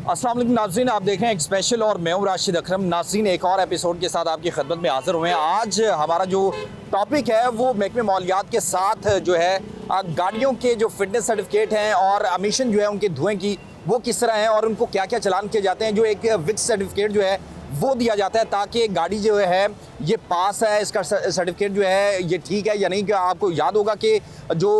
अस्सलाम वालेकुम नाज़रीन, आप देख रहे हैं एक स्पेशल और मैं हूं राशिद अकरम। नाज़रीन, एक और एपिसोड के साथ आपकी खिदमत में हाज़िर हुए हैं। आज हमारा जो टॉपिक है वो महकमे मौलियात के साथ जो है गाड़ियों के जो फिटनेस सर्टिफिकेट हैं और एमिशन जो है उनके धुएँ की वो किस तरह हैं और उनको क्या क्या चलान किए जाते हैं। जो एक विक्स सर्टिफिकेट जो है वो दिया जाता है ताकि गाड़ी जो है ये पास है, इसका सर्टिफिकेट जो है ये ठीक है या नहीं। कि आपको याद होगा कि जो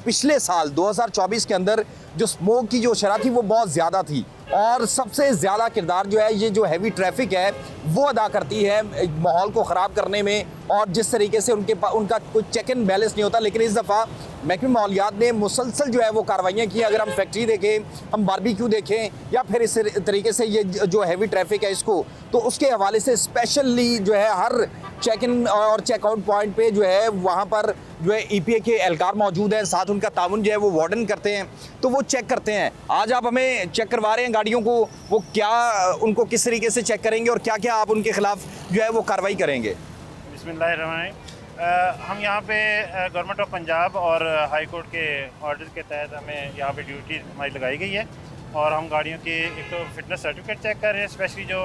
पिछले साल 2024 के अंदर जो स्मोक की जो शरह थी वो बहुत ज़्यादा थी और सबसे ज़्यादा किरदार जो है ये जो हैवी ट्रैफिक है वो अदा करती है माहौल को ख़राब करने में। और जिस तरीके से उनका कोई चेक एंड बैलेंस नहीं होता, लेकिन इस दफ़ा महकमे मौलियात ने मुसलसल जो है वो कार्रवाइयाँ की। अगर हम फैक्ट्री देखें, हम बारबेक्यू देखें या फिर इस तरीके से ये जो हैवी ट्रैफिक है इसको, तो उसके हवाले से स्पेशली जो है हर चेक इन और चेकआउट पॉइंट पे जो है वहाँ पर जो है EPA के एहलकार मौजूद हैं, साथ उनका ताउन जो है वो वार्डन करते हैं, तो वो चेक करते हैं। आज आप हमें चेक करवा रहे हैं गाड़ियों को, वो क्या उनको किस तरीके से चेक करेंगे और क्या क्या आप उनके खिलाफ जो है वो कार्रवाई करेंगे। बिस्मिल्लाहिर्रहमानिर्रहीम। हम यहाँ पे गवर्नमेंट ऑफ पंजाब और हाई कोर्ट के ऑर्डर के तहत हमें यहाँ पे ड्यूटी हमारी लगाई गई है और हम गाड़ियों की एक तो फिटनेस सर्टिफिकेट चेक कर रहे हैं। स्पेशली जो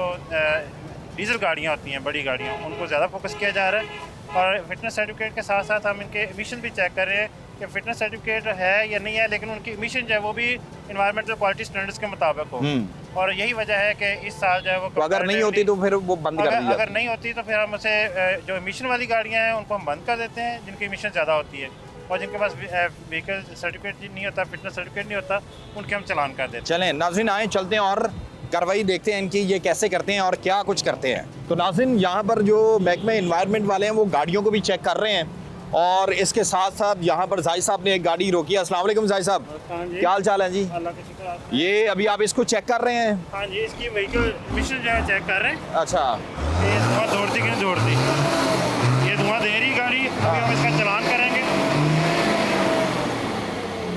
डीजल गाड़ियाँ होती हैं, बड़ी गाड़ियाँ, उनको ज़्यादा फोकस किया जा रहा है। और फिटनेस सर्टिफिकेट के साथ साथ हम इनके एमिशन भी चेक कर रहे हैं कि फिटनेस सर्टिफिकेट है या नहीं है, लेकिन उनकी एमिशन जो है वो भी इन्वायरमेंटल क्वालिटी स्टैंडर्ड्स के मुताबिक हो। और यही वजह है कि इस साल जो है वो तो अगर नहीं होती तो फिर वो बंद कर दी जाती। अगर नहीं होती तो फिर हम उसे जो एमिशन वाली गाड़ियाँ हैं उनको हम बंद कर देते हैं, जिनकी एमिशन ज़्यादा होती है, और जिनके पास व्हीकल सर्टिफिकेट नहीं होता, फिटनेस सर्टिफिकेट नहीं होता, उनके हम चलान कर देते हैं। चलें नाज़रीन, आए चलते हैं और कार्रवाई देखते हैं इनकी, ये कैसे करते हैं और क्या कुछ करते हैं। तो नाज़रीन, यहाँ पर जो महकमे एनवायरनमेंट वाले हैं वो गाड़ियों को भी चेक कर रहे हैं और इसके साथ साथ यहाँ पर जाहिद साहब ने एक गाड़ी रोकी है। अस्सलाम वालेकुम जाहिद साहब, क्या हाल चाल है जी? अल्लाह का शुक्र। ये अभी आप इसको चेक कर रहे हैं? हाँ जी, इसकी व्हीकल एमिशन जो है चेक कर रहे हैं। अच्छा, ये धुआं दौड़ती कि नहीं दौड़ती, ये धुआं दे रही गाड़ी। अभी हम इसका चलान करेंगे,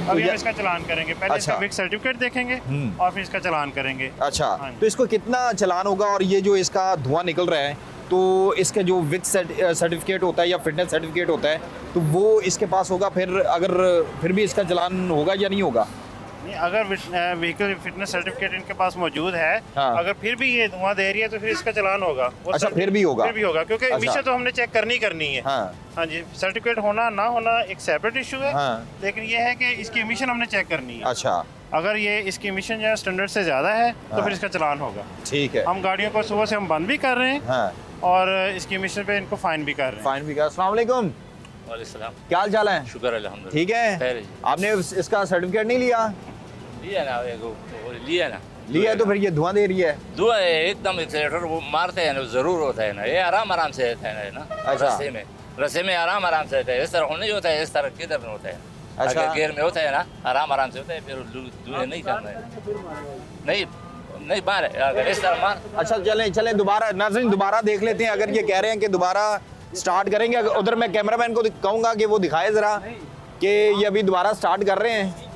अभी हम इसका चलान करेंगे। पहले इसका विक सर्टिफिकेट देखेंगे और फिर इसका चलान करेंगे। अच्छा, तो इसको कितना चलान होगा? और ये जो इसका धुआं निकल रहा है तो इसका जो विक सर्टिफिकेट होता है या फिटनेस सर्टिफिकेट होता है तो वो इसके पास होगा, फिर अगर फिर भी इसका चलान होगा या नहीं होगा? नहीं, अगर व्हीकल फिटनेस सर्टिफिकेट इनके पास मौजूद है, हाँ। अगर फिर भी ये धुआं दे रही है तो फिर इसका चलान होगा। अच्छा, फिर भी होगा? फिर भी होगा, क्योंकि एमिशन तो हमने चेक करनी है। हाँ। हाँ जी, सर्टिफिकेट होना ना होना एक सेपरेट इशू है। हाँ। लेकिन ये है कि इसकी एमिशन हमने चेक करनी है। अच्छा, अगर ये इसकी एमिशन जो है स्टैंडर्ड से ज़्यादा है तो फिर इसका चलान होगा। ठीक है। हम गाड़ियों को सुबह से हम बंद भी कर रहे हैं। हाँ। और इसकी एमिशन पे इनको फाइन भी कर रहे हैं। फाइन भी कर। अस्सलाम वालेकुम, क्या हाल चाल है? शुक्र अल्हम्दुलिल्लाह। ठीक है। आपने इसका सर्टिफिकेट नहीं लिया? लिया ना, लिया ना। लिया तो फिर ये धुआं दे रही है। धुआं एकदम एक्सीलेटर वो मारते हैं ना, जरूर होता है ना, ये आराम से होता है ना। अच्छा। रस्ते में आराम से होता है, इस तरह नहीं होता है, इस तरह किधर में होता है। अच्छा। अगर गेयर में होता है ना, आराम से होता है, फिर धुएं नहीं करना है। नहीं मारे, अगर इस तरह मार। अच्छा, चलें दोबारा नाज़रीन दोबारा देख लेते हैं। अगर ये कह रहे हैं कि दोबारा स्टार्ट करेंगे, उधर मैं कैमरामैन को कहूँगा कि वो दिखाए ज़रा कि ये अभी दोबारा स्टार्ट कर रहे हैं।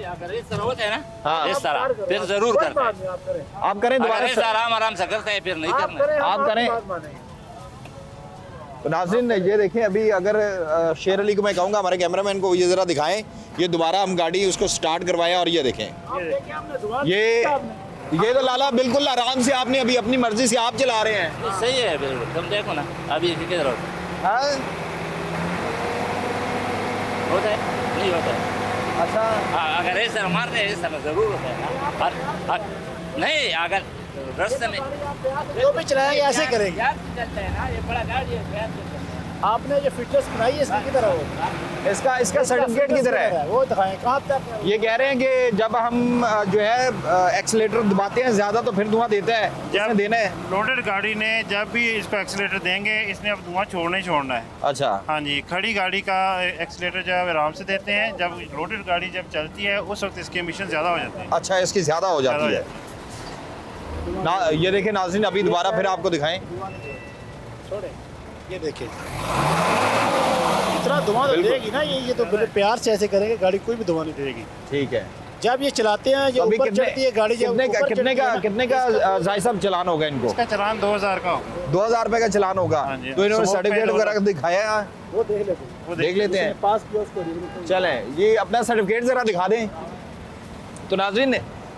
अगर इस तरह होता है ना, हाँ। इस तरह फिर जरूर करते हैं। आप करें दोबारा, इस आराम से करते हैं, फिर नहीं करना। आप करें। तो नाज़रीन ये देखें, अभी अगर शेर अली को मैं कहूँगा हमारे कैमरामैन को ये ज़रा दिखाएं, ये दोबारा हम गाड़ी उसको स्टार्ट करवाया और ये देखें, ये तो लाला बिल्कुल आराम से आपने अभी अपनी मर्जी से आप चला रहे हैं। तो सही है, बिल्कुल। तुम देखो ना अभी किधर हाँ? होता है नहीं होता है। अच्छा, अगर इस तरह मारते हैं, इस तरह जरूर होता है ना। नहीं, अगर रास्ते में जो भी चलाएंगे ऐसे करेंगे। चलता है ना, ये बड़ा गाड़ी है। आपने जो फिटनेस बनाई है इसकी किधर है? इसका सर्टिफिकेट किधर है? वो दिखाएं कहाँ तक। ये कह रहे हैं कि जब हम जो है एक्सीलेटर दबाते हैं ज़्यादा तो फिर धुआं देता है, जब देना है। लोडेड गाड़ी ने जब भी इसको एक्सीलेटर देंगे, इसने अब धुआं छोड़ना ही छोड़ना है। अच्छा। हाँ जी, खड़ी गाड़ी का एक्सीलेटर जो है आराम से देते हैं, जब लोडेड गाड़ी जब चलती है उस वक्त इसके एमिशन ज़्यादा हो जाते हैं। अच्छा, इसकी ज़्यादा हो जाती है ना। ये देखें नाज़रीन, अभी दोबारा फिर आपको दिखाएं। छोड़े, ये देखिए इतना धुआं तो देगी ना, ये तो बिल्कुल प्यार से ऐसे करेंगे, गाड़ी कोई भी धुआं नहीं देगी। ठीक है। जब ये चलाते हैं, ये ऊपर चढ़ती है गाड़ी, कितने का जाहिद साहब चलान होगा इनको? इसका चलान 2000 का होगा। 2000 रुपए का चलान होगा। तो इन्होंने सर्टिफिकेट वगैरह दिखाया? वो देख लेते हैं। चलें, ये अपना सर्टिफिकेट ज़रा दिखा दें। तो नाज़रीन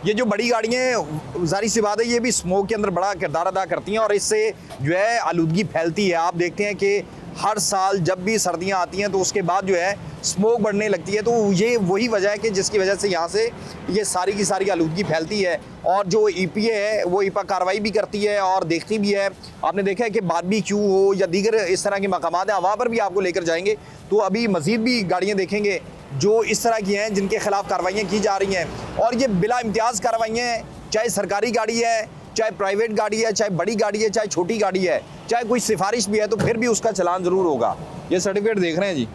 ये जो बड़ी गाड़ियाँ हैं ज़ाहिर सी बात है ये भी स्मोक के अंदर बड़ा किरदार अदा करती हैं और इससे जो है आलूदगी फैलती है। आप देखते हैं कि हर साल जब भी सर्दियां आती हैं तो उसके बाद जो है स्मोक बढ़ने लगती है, तो ये वही वजह है कि जिसकी वजह से यहाँ से ये सारी की सारी आलूदगी फैलती है। और जो EPA है वो EPA कार्रवाई भी करती है और देखती भी है। आपने देखा है कि बारबेक्यू हो या दीगर इस तरह के मकामात हैं, वहाँ पर भी आपको लेकर जाएंगे तो अभी मज़ीद भी गाड़ियाँ देखेंगे जो इस तरह की हैं जिनके खिलाफ कार्रवाइयाँ की जा रही हैं। और ये बिला इम्तियाज़ कार्रवाइयाँ हैं, चाहे सरकारी गाड़ी है, चाहे प्राइवेट गाड़ी है, चाहे बड़ी गाड़ी है, चाहे छोटी गाड़ी है, चाहे कोई सिफारिश भी है तो फिर भी उसका चलान ज़रूर होगा। ये सर्टिफिकेट देख रहे हैं जी,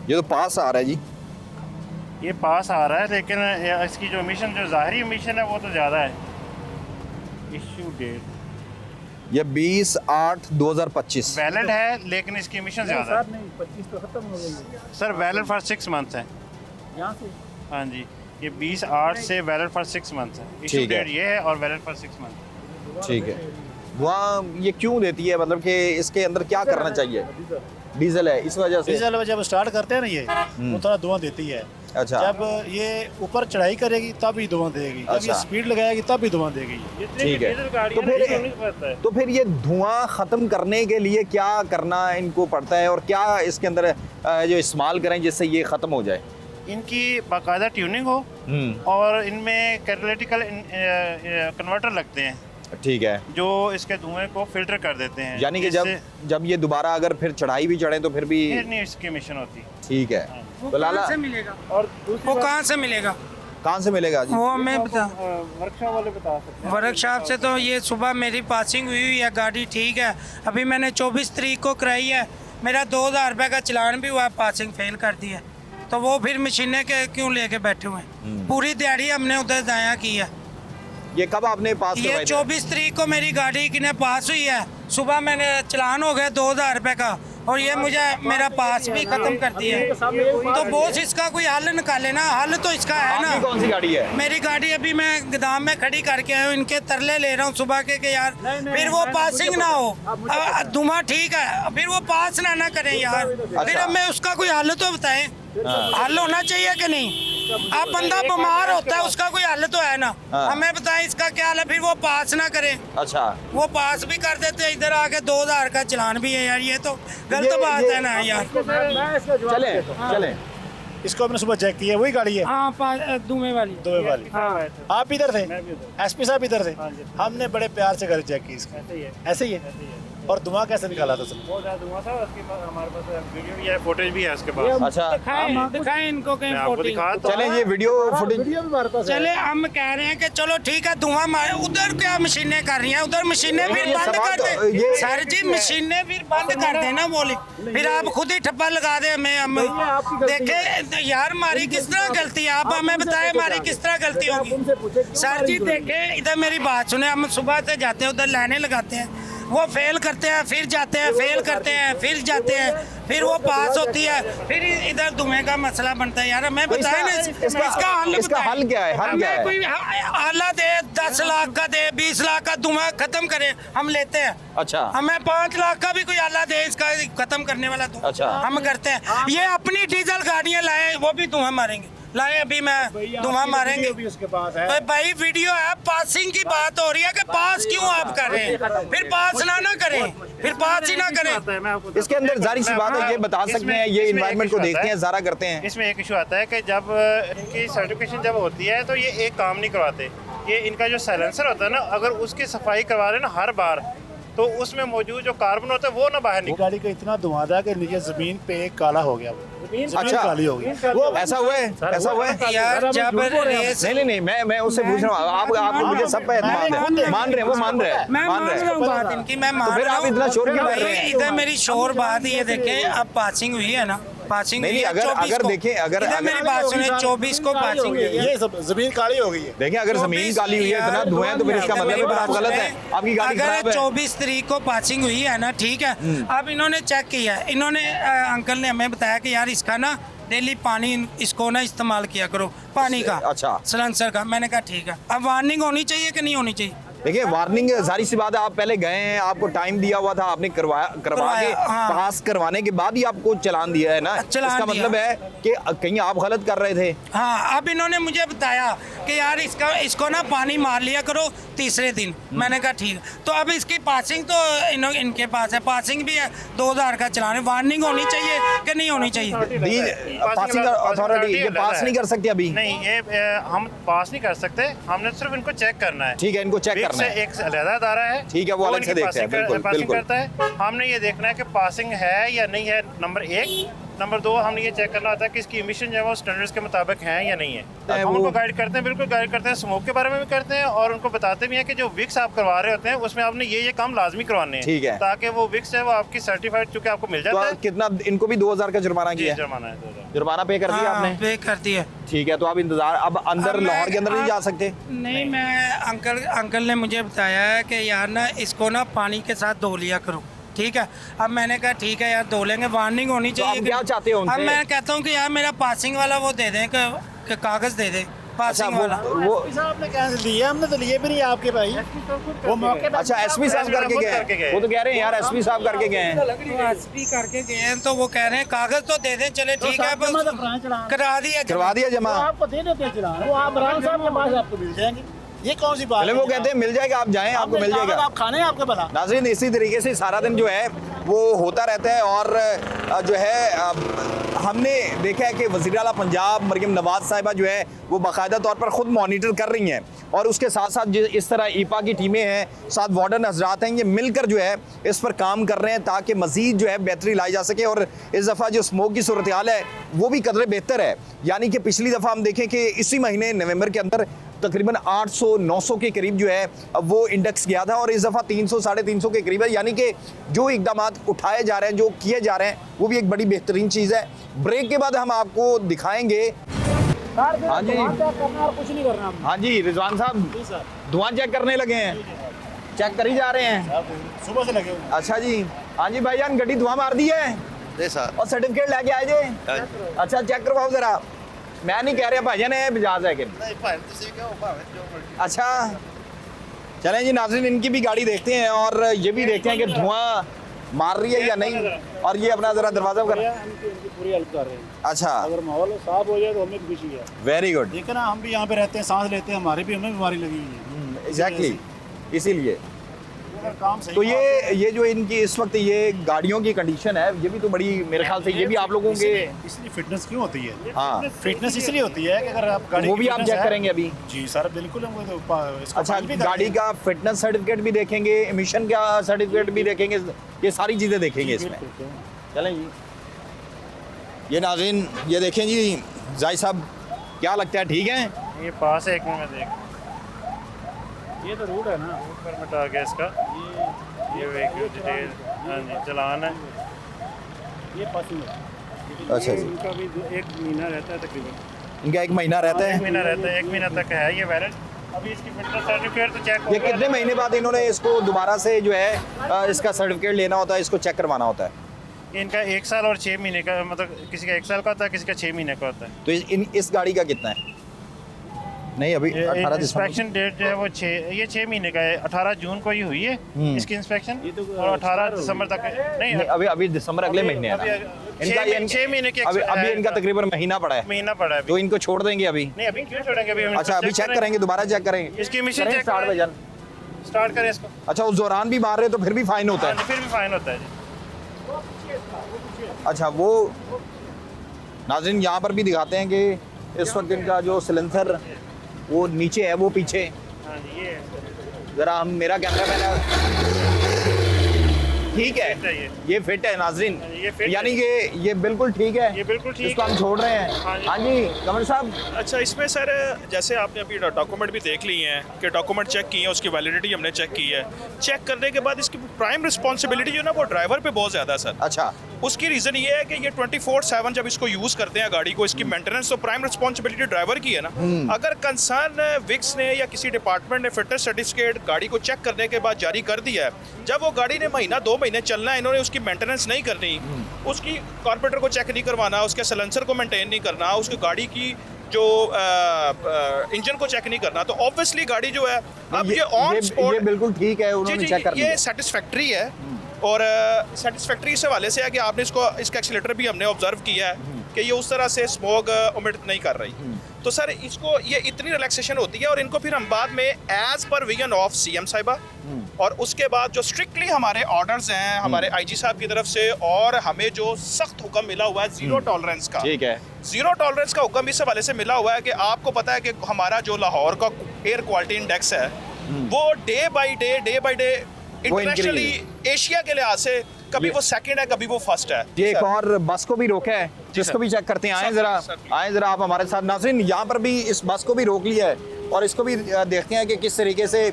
ये तो पास आ रहा है जी, ये पास आ रहा है, लेकिन इसकी जो एमिशन, जो ज़ाहरी एमिशन है वो तो ज़्यादा है। इशू डेट ये 20/8/2025 वैलिड है, लेकिन इसकी एमिशन ज़्यादा है। नहीं 25 तो खत्म हो गई है सर वैलिड फॉर 6 मंथ्स है। यहाँ से। हाँ जी, ये 20/8 से वैलिड फॉर 6 मंथ्स है। इशू ठीक है। डेट ये है और वैलिड फॉर 6 मंथ। ठीक है। वहाँ ये क्यों देती है, मतलब कि इसके अंदर क्या करना चाहिए? डीजल है इस वजह से। डीजल जब स्टार्ट करते हैं ना ये वो थोड़ा धुआं देती है। अच्छा। जब ये ऊपर चढ़ाई करेगी तब ही धुआं देगी, जब अच्छा। ये स्पीड लगाएगी तब भी धुआं देगी। ठीक है। तो फिर ये धुआं ख़त्म करने के लिए क्या करना इनको पड़ता है और क्या इसके अंदर जो इस्तेमाल करें जिससे ये ख़त्म हो जाए? इनकी बाकायदा ट्यूनिंग हो और इनमें कैटालिटिकल कन्वर्टर लगते हैं ठीक है, जो इसके धुएं को फिल्टर कर देते हैं। यानी कि जिससे जब ये दोबारा अगर फिर चढ़ाई भी चढ़े तो फिर भी फिर नहीं इसकी मिशन होती। ठीक है। तो लाला मिलेगा और वो कहाँ से मिलेगा? कहाँ से मिलेगा जी? वो मैं बता वर्कशॉप वाले बता सकते हैं। वर्कशॉप से तो ये सुबह मेरी पासिंग हुई है, गाड़ी ठीक है। अभी मैंने 24 तारीख को कराई है, मेरा 2000 रुपये का चलान भी हुआ, पासिंग फेल कर दी है। तो वो फिर मशीनें के क्यों लेके बैठे हुए हैं? पूरी दिहाड़ी हमने उधर जाया की है। ये कब आपने पास ये करवाई थी? 24 तारीख को मेरी गाड़ी की ने पास हुई है। सुबह मैंने चलान हो गया 2000 रुपये का और ये मुझे मेरा पास भी खत्म कर दिया है। तो बॉस इसका कोई हल निकाले ना, हल तो इसका है ना। आपकी कौन सी गाड़ी है? मेरी गाड़ी अभी मैं गोदाम में खड़ी करके आया हूँ, इनके तरले ले रहा हूँ सुबह के कि यार फिर वो पासिंग ना हो। धुआं ठीक है, फिर वो पास ना करें यार। फिर अब मैं उसका कोई हल तो बताएं, हल होना चाहिए कि नहीं? अब बंदा बीमार होता है उसका कोई हल तो है ना, हमें बताएं इसका क्या हल है। फिर वो पास ना करें, अच्छा। वो पास भी कर देते हैं, इधर आके 2000 का चलान भी है यार। ये तो गलत बात है ना यार। चले चले। इसको हमने सुबह चेक किया, वही गाड़ी है हाँ धुएं वाली। दुबई वाली। आप इधर थे? SP साहब इधर थे? हमने बड़े प्यार से गाड़ी चेक की इसकी। ऐसे ही है। और धुआं कैसे निकाला था सर? बहुत ज़्यादा धुआं था, उसके बाद हमारे पास वीडियो भी है, फुटेज भी है उसके पास। अच्छा, दिखाएं इनको कहीं मैं आपको फोटो। दिखा तो चले ये वीडियो फुटेज। वीडियो भी हमारे पास है। चले हम कह रहे हैं कि चलो ठीक है, धुआं मारे। उधर क्या मशीनें कर रही हैं? उधर मशीनें फिर ये बंद सवाल कर तो- दे ये- सर जी, मशीनें फिर बंद कर देना बोली। फिर आप खुद ही ठप्पा लगा दे हमें। हम देखे यार हमारी किस तरह गलती है, आप हमें बताएं हमारी किस तरह गलती होगी। सर जी देखे इधर मेरी बात सुने, हम सुबह से जाते हैं उधर लाइनें लगाते हैं, वो फेल करते हैं, फिर जाते हैं, फेल करते हैं, फिर जाते हैं, फिर वो पास होती है, फिर इधर धुएं का मसला बनता है। यार हमें बताएं ना इसका हल। इसका हल क्या है? हल क्या है? कोई आला दे, 10 लाख का दे, 20 लाख का धुआं खत्म करे, हम लेते हैं। अच्छा। हमें 5 लाख का भी कोई आला दे इसका खत्म करने वाला तो अच्छा। हम करते हैं। ये अपनी डीजल गाड़ियां लाए, वो भी धुआं मारेंगे। लाए अभी मैं धुआं मारेंगे। भी उसके पास है। भाई वीडियो है, पासिंग की बात हो रही है कि पास क्यों आप कर रहे हैं? फिर पास ना करें, फिर पास ही ना करें। इसके अंदर जारी सी बात है, ये बता सकते हैं, ये इन्वायरमेंट को देखते हैं, ज़रा करते हैं। इसमें एक इशू आता है कि जब इनकी सर्टिफिकेशन जब होती है तो ये एक काम नहीं करवाते। ये इनका जो साइलेंसर होता है ना, अगर उसकी सफाई करवा रहे ना हर बार, तो उसमें मौजूद जो कार्बन होता है वो ना बाहर वो निकले। गाड़ी का इतना धुआं था कि नीचे जमीन पे एक काला हो गया, जमीन अच्छा। काली हो गई। वो ऐसा हुआ है? ऐसा हुआ है? यार जब रेस नहीं, मैं उससे पूछ रहा हूँ। आप मुझे सब पे एतमाद है, मान रहे हैं, वो मान रहे हैं, मैं मान रहा हूँ बात इनकी, मैं मान तो फिर रहा आप हूँ। इतना शोर क्यों कर भाई, रहे हैं? इधर मेरी शोर बात ये देखें, अब पासिंग हुई है ना, पासिंग नहीं, हुई है अगर 24 को। देखें, अगर इधर मेरी बात सुने, 24 को पासिंग हुई है। ये सब जमीन काली हो गई है। देखें, अगर जमीन काली हुई है, इतना धुआं है, तो फिर इसका मतलब है फिर आप गलत है, आपकी गाड़ी खराब अगर है। 24 तारीख को पासिंग हुई है ना, ठीक है। अब इन्होंने चेक किया है, इन्होंने अंकल ने हमें बताया कि यार इसका ना डेली पानी इसको ना इस्तेमाल किया करो, पानी का। अच्छा। सलेंसर का। मैंने कहा ठीक है। अब वार्निंग होनी चाहिए कि नहीं होनी चाहिए? देखिए वार्निंग जारी सी बात है, आप पहले गए हैं, आपको टाइम दिया हुआ था, आपने करवा के हाँ। पास करवाने के बाद ही आपको चालान दिया है ना, चालान इसका दिया। मतलब है कि कहीं आप गलत कर रहे थे। हाँ, अब इन्होंने मुझे बताया कि यार इसको ना पानी मार लिया करो तीसरे दिन। मैंने कहा ठीक। तो अब इसकी पासिंग तो इनके पास है, पासिंग भी है, 2000 का चलान है। वार्निंग होनी चाहिए कि नहीं होनी चाहिए? पासिंग अथॉरिटी ये पास नहीं कर सकती अभी। नहीं, ये हम पास नहीं कर सकते, हमने सिर्फ इनको चेक करना है। ठीक है, इनको चेक करना है। एक अलग अदारा है, ठीक है, वो अलग से देखते हैं, बिल्कुल, पासिंग बिल्कुल। करता है। हमने ये देखना है कि पासिंग है या नहीं है, नंबर 1। नंबर 2, हमने ये चेक करना होता है कि इसकी इमिशन जो है वो स्टैंडर्ड्स के मुताबिक हैं या नहीं है। हम उनको गाइड करते हैं, बिल्कुल गाइड करते हैं, स्मोक के बारे में भी करते हैं और उनको बताते भी हैं कि जो विक्स आप करवा रहे होते हैं उसमें आपने ये काम लाजमी करवाने हैं। ठीक है, ताकि वो विक्स है वो आपकी सर्टिफाइड चूंकि आपको मिल जाता है। तो कितना इनको भी 2000 का जुर्माना किया है? जुर्माना है 2000। जुर्माना पे कर दिया आपने? पे कर दिया। ठीक है, तो आप इंतजार, अब अंदर लाहौर के अंदर नहीं जा सकते? नहीं, मैं अंकल ने मुझे बताया है कि यार ना इसको ना पानी के साथ धो लिया करो। ठीक है, अब मैंने कहा ठीक है यार धो लेंगे, वार्निंग होनी चाहिए। आप क्या चाहते हो उनसे? अब मैं कहता हूँ कि यार मेरा पासिंग वाला वो दे दें कि कागज़ दे दें पासिंग वाला। वो आपने कैंसिल दिया, हमने तो लिए भी नहीं आपके भाई। वो मौके पे अच्छा एसपी साहब करके गए, वो तो कह रहे हैं यार एसपी साहब करके गए हैं। एसपी करके गए हैं तो वो कह रहे हैं कागज़ तो दे दें। चले ठीक है, करवा दिया जमा। आपको दे देते हैं चलान, वो आप बरान साहब के पास आपको मिल जाएंगे। ये कौन सी बात पहले है? वो कहते हैं मिल जाएगा, आप जाएं आपको मिल जाएगा। आप खाने आपके बना। नाज़रीन, इसी तरीके से सारा दिन जो है वो होता रहता है और जो है हमने देखा है कि वज़ीर आला पंजाब मरियम नवाज साहिबा जो है वो बाकायदा तौर पर ख़ुद मॉनिटर कर रही हैं और उसके साथ साथ इस तरह ईपा की टीमें हैं, साथ वार्डन हजरात हैं, ये मिलकर जो है इस पर काम कर रहे हैं ताकि मज़ीद जो है बेहतरी लाई जा सके। और इस दफ़ा जो स्मोक की सूरत हाल है वो भी कदरे बेहतर है, यानी कि पिछली दफ़ा हम देखें कि इसी महीने नवंबर के अंदर तकरीबन 800-900 के करीब जो है अब वो इंडेक्स गया था और इस दफ़ा 300-350 के करीब है, यानी कि जो इकदाम उठाए जा रहे हैं, जो किए जा रहे हैं, वो भी एक बड़ी बेहतरीन चीज़ है। ब्रेक के बाद हम आपको दिखाएंगे। हाँ जी, कुछ नहीं करना। हाँ जी रिजवान साहब, धुआं चेक करने लगे हैं, चेक कर ही जा रहे हैं सुबह से लगे हुए। अच्छा जी, हाँ जी भाईजान, गड्डी धुआं मार दी है और सर्टिफिकेट लेके आए जे। अच्छा चेक करवाओ जरा। मैं नहीं कह रहा भाईजान है मिजाज है कि अच्छा। चलें जी नाज़रीन, इनकी भी गाड़ी देखते हैं और ये भी देखते हैं कि धुआं मार रही है या नहीं। और ये अपना जरा दरवाजा कर पूरी हेल्प कर रहे हैं। अच्छा, अगर माहौल साफ हो जाए तो हमें भी खुशी है। Very good. देखो ना, हम भी यहाँ पे रहते हैं, सांस लेते हैं, हमारी भी हमें बीमारी लगी हुई है। एग्जैक्टली, इसीलिए अगर काम सही तो ये जो इनकी इस वक्त ये गाड़ियों की कंडीशन है, ये भी तो बड़ी मेरे ख्याल से ये भी आप लोगों के इसलिए फिटनेस क्यों होती है? हाँ, फिटनेस इसलिए होती है कि अगर आप गाड़ी वो की भी आप fitness चेक है- करेंगे अभी। जी सर, बिल्कुल हम इसको अच्छा, फाइल भी गाड़ी करेंगे। का फिटनेस सर्टिफिकेट भी देखेंगे, एमिशन का सर्टिफिकेट भी देखेंगे, ये सारी चीज़ें देखेंगे इसमें। चलें जी, ये नाज़रीन ये देखें जी, जाहिद साहब क्या लगता है, ठीक है? ये पास है, एक मिनट में देख, ये तो रूट है ना, परमिट आ गया इसका, ये व्हीकल डिटेल, हाँ जी, चलान है। ये पासिंग है। अच्छा जी, इनका भी 1 महीना रहता है तकरीबन। इनका 1 महीना रहता 1 है। महीना रहता है, 1 महीना तक है ये वैलिड। अभी इसकी फिटनेस सर्टिफिकेट तो चेक हो ये गया। कितने महीने बाद इन्होंने इसको दोबारा से जो है इसका सर्टिफिकेट लेना होता है, इसको चेक करवाना होता है? इनका 1 साल और 6 महीने का, मतलब किसी का 1 साल का होता है, किसी का 6 महीने का होता है। तो इस गाड़ी का कितना है? नहीं अभी 18 दिसंबर। इंस्पेक्शन डेट जो है वो 6 महीने का है, 18 जून को ही हुई है इसकी इंस्पेक्शन और 18 दिसंबर तक नहीं, नहीं, अभी दिसंबर अगले महीने है ना? इनका 6 महीने के अभी इनका तकरीबन महीना पड़ा है, महीना पड़ा है अभी। तो इनको छोड़ देंगे अभी? नहीं, अभी क्यों छोड़ेंगे? अभी हम अच्छा, अभी चेक करेंगे, दोबारा चेक करेंगे। इसकी मिशन करें चेक स्टार्ट भाईजान। स्टार्ट करें इसको। अच्छा, उस दौरान भी मार रहे तो फिर भी फाइन होता है? फिर भी फाइन होता है जी। अच्छा, वो नाज़रीन यहाँ पर भी दिखाते हैं कि इस वक्त इनका जो सिलेंसर वो नीचे है, वो पीछे। हाँ जी, ये है। ज़रा हम, मेरा कैमरा मैन ठीक है, ये फिट है नाज़रीन, ये फिट यानी कि ये बिल्कुल ठीक है, ये बिल्कुल ठीक इसको हम है। छोड़ रहे हैं। हाँ जी। हाँ जी कमर साहब। अच्छा, इसमें सर जैसे आपने अभी डॉक्यूमेंट भी देख लिए हैं कि डॉक्यूमेंट चेक किए हैं, उसकी वैलिडिटी हमने चेक की है। चेक करने के बाद इसकी प्राइम रिस्पॉन्सिबिलिटी जो है ना वो ड्राइवर पे बहुत ज़्यादा है सर। अच्छा, उसकी रीज़न ये है कि ये 24/7 जब इसको यूज़ करते हैं गाड़ी को, इसकी मेंटेनेंस तो प्राइम रिस्पॉन्सिबिलिटी ड्राइवर की है ना। अगर कंसर्न विक्स ने या किसी डिपार्टमेंट ने फिटनेस सर्टिफिकेट गाड़ी को चेक करने के बाद जारी कर दिया है, जब वो गाड़ी ने महीना 2 महीने चलना है, इन्होंने उसकी मेंटेनेंस नहीं करनी, उसकी कार्बोरेटर को चेक नहीं करवाना, उसके सिलेंसर को मेंटेन नहीं करना, उसकी गाड़ी की जो इंजन को चेक नहीं करना, तो ऑब्वियसली गाड़ी जो है अब ये ऑन स्पॉट ये बिल्कुल ठीक है, उन्होंने चेक कर लिया। ये सेटिस्फैक्ट्री है और सेटिस्फैक्ट्री इस हवाले से है कि आपने इसका एक्सीलेटर भी हमने ऑब्जर्व किया है कि ये उस तरह से स्मोक ओमिट नहीं कर रही। तो सर इसको ये इतनी रिलैक्सेशन होती है और इनको फिर हम बाद में as per vision of CM साहिबा और उसके बाद जो स्ट्रिक्टली हमारे ऑर्डर्स हैं हमारे आईजी साहब की तरफ से और हमें जो सख्त हुक्म मिला हुआ है जीरो टॉलरेंस का, ठीक है, जीरो टॉलरेंस का हुक्म इस हवाले से मिला हुआ है कि आपको पता है कि हमारा जो लाहौर का एयर क्वालिटी इंडेक्स है वो day by day internationally Asia के लिहाज से कभी वो सेकंड है, कभी वो फर्स्ट है। ये एक और बस को भी रोका है जिसको भी चेक करते हैं। आए जरा आप हमारे साथ। नाज़रीन, यहाँ पर भी इस बस को भी रोक लिया है और इसको भी देखते हैं कि किस तरीके से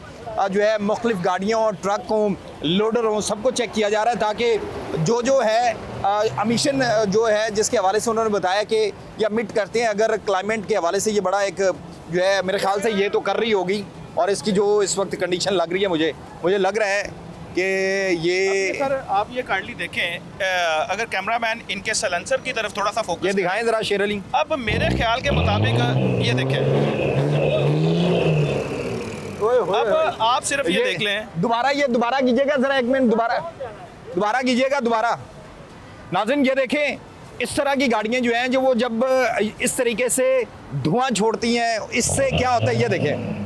जो है मुख्तलिफ गाड़ियों, ट्रक हों, लोडर हों, सबको चेक किया जा रहा है ताकि जो है अमीशन जो है जिसके हवाले से उन्होंने बताया कि ये मिट करते हैं। अगर क्लाइमेट के हवाले से ये बड़ा एक जो है मेरे ख्याल से ये तो कर रही होगी और इसकी जो इस वक्त कंडीशन लग रही है मुझे लग रहा है कि ये सर आप ये काइंडली देखें, अगर कैमरामैन इनके सलेंसर की तरफ थोड़ा सा फोकस ये दिखाएं जरा शेर अली। अब मेरे ख्याल के मुताबिक ये देखें, अब आप सिर्फ ये देख लें, दोबारा कीजिएगा जरा, एक मिनट दोबारा कीजिएगा दोबारा। नाज़रीन ये देखें, इस तरह की गाड़ियां जो हैं जो वो जब इस तरीके से धुआं छोड़ती हैं, इससे क्या होता है ये देखें,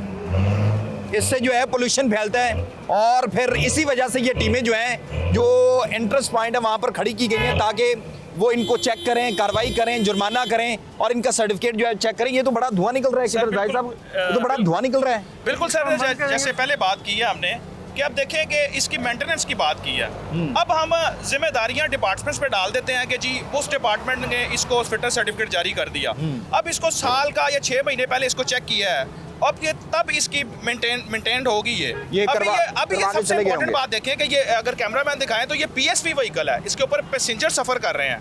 इससे जो है पोल्यूशन फैलता है और फिर इसी वजह से ये टीमें जो हैं जो एंट्रेंस पॉइंट है वहाँ पर खड़ी की गई हैं ताकि वो इनको चेक करें, कार्रवाई करें, जुर्माना करें और इनका सर्टिफिकेट जो है चेक करें। ये तो बड़ा धुआं निकल रहा है जाहिर साहब, ये तो बड़ा धुआं निकल रहा है। बिल्कुल सर, जैसे पहले बात की है हमने कि अब देखें कि इसकी मेंटेनेंस की बात की है, अब हम जिम्मेदारियां डिपार्टमेंट्स पे डाल देते हैं कि जी उस डिपार्टमेंट ने इसको फिटनेस सर्टिफिकेट जारी कर दिया, अब इसको साल का या 6 महीने पहले इसको चेक किया है, अब ये तब इसकी मेंटेन्ड होगी। ये अभी ये सबसे इम्पोर्टेंट बात देखें कि ये अगर कैमरामैन दिखाएं तो ये PSV व्हीकल है, इसके ऊपर पैसेंजर सफर कर रहे हैं।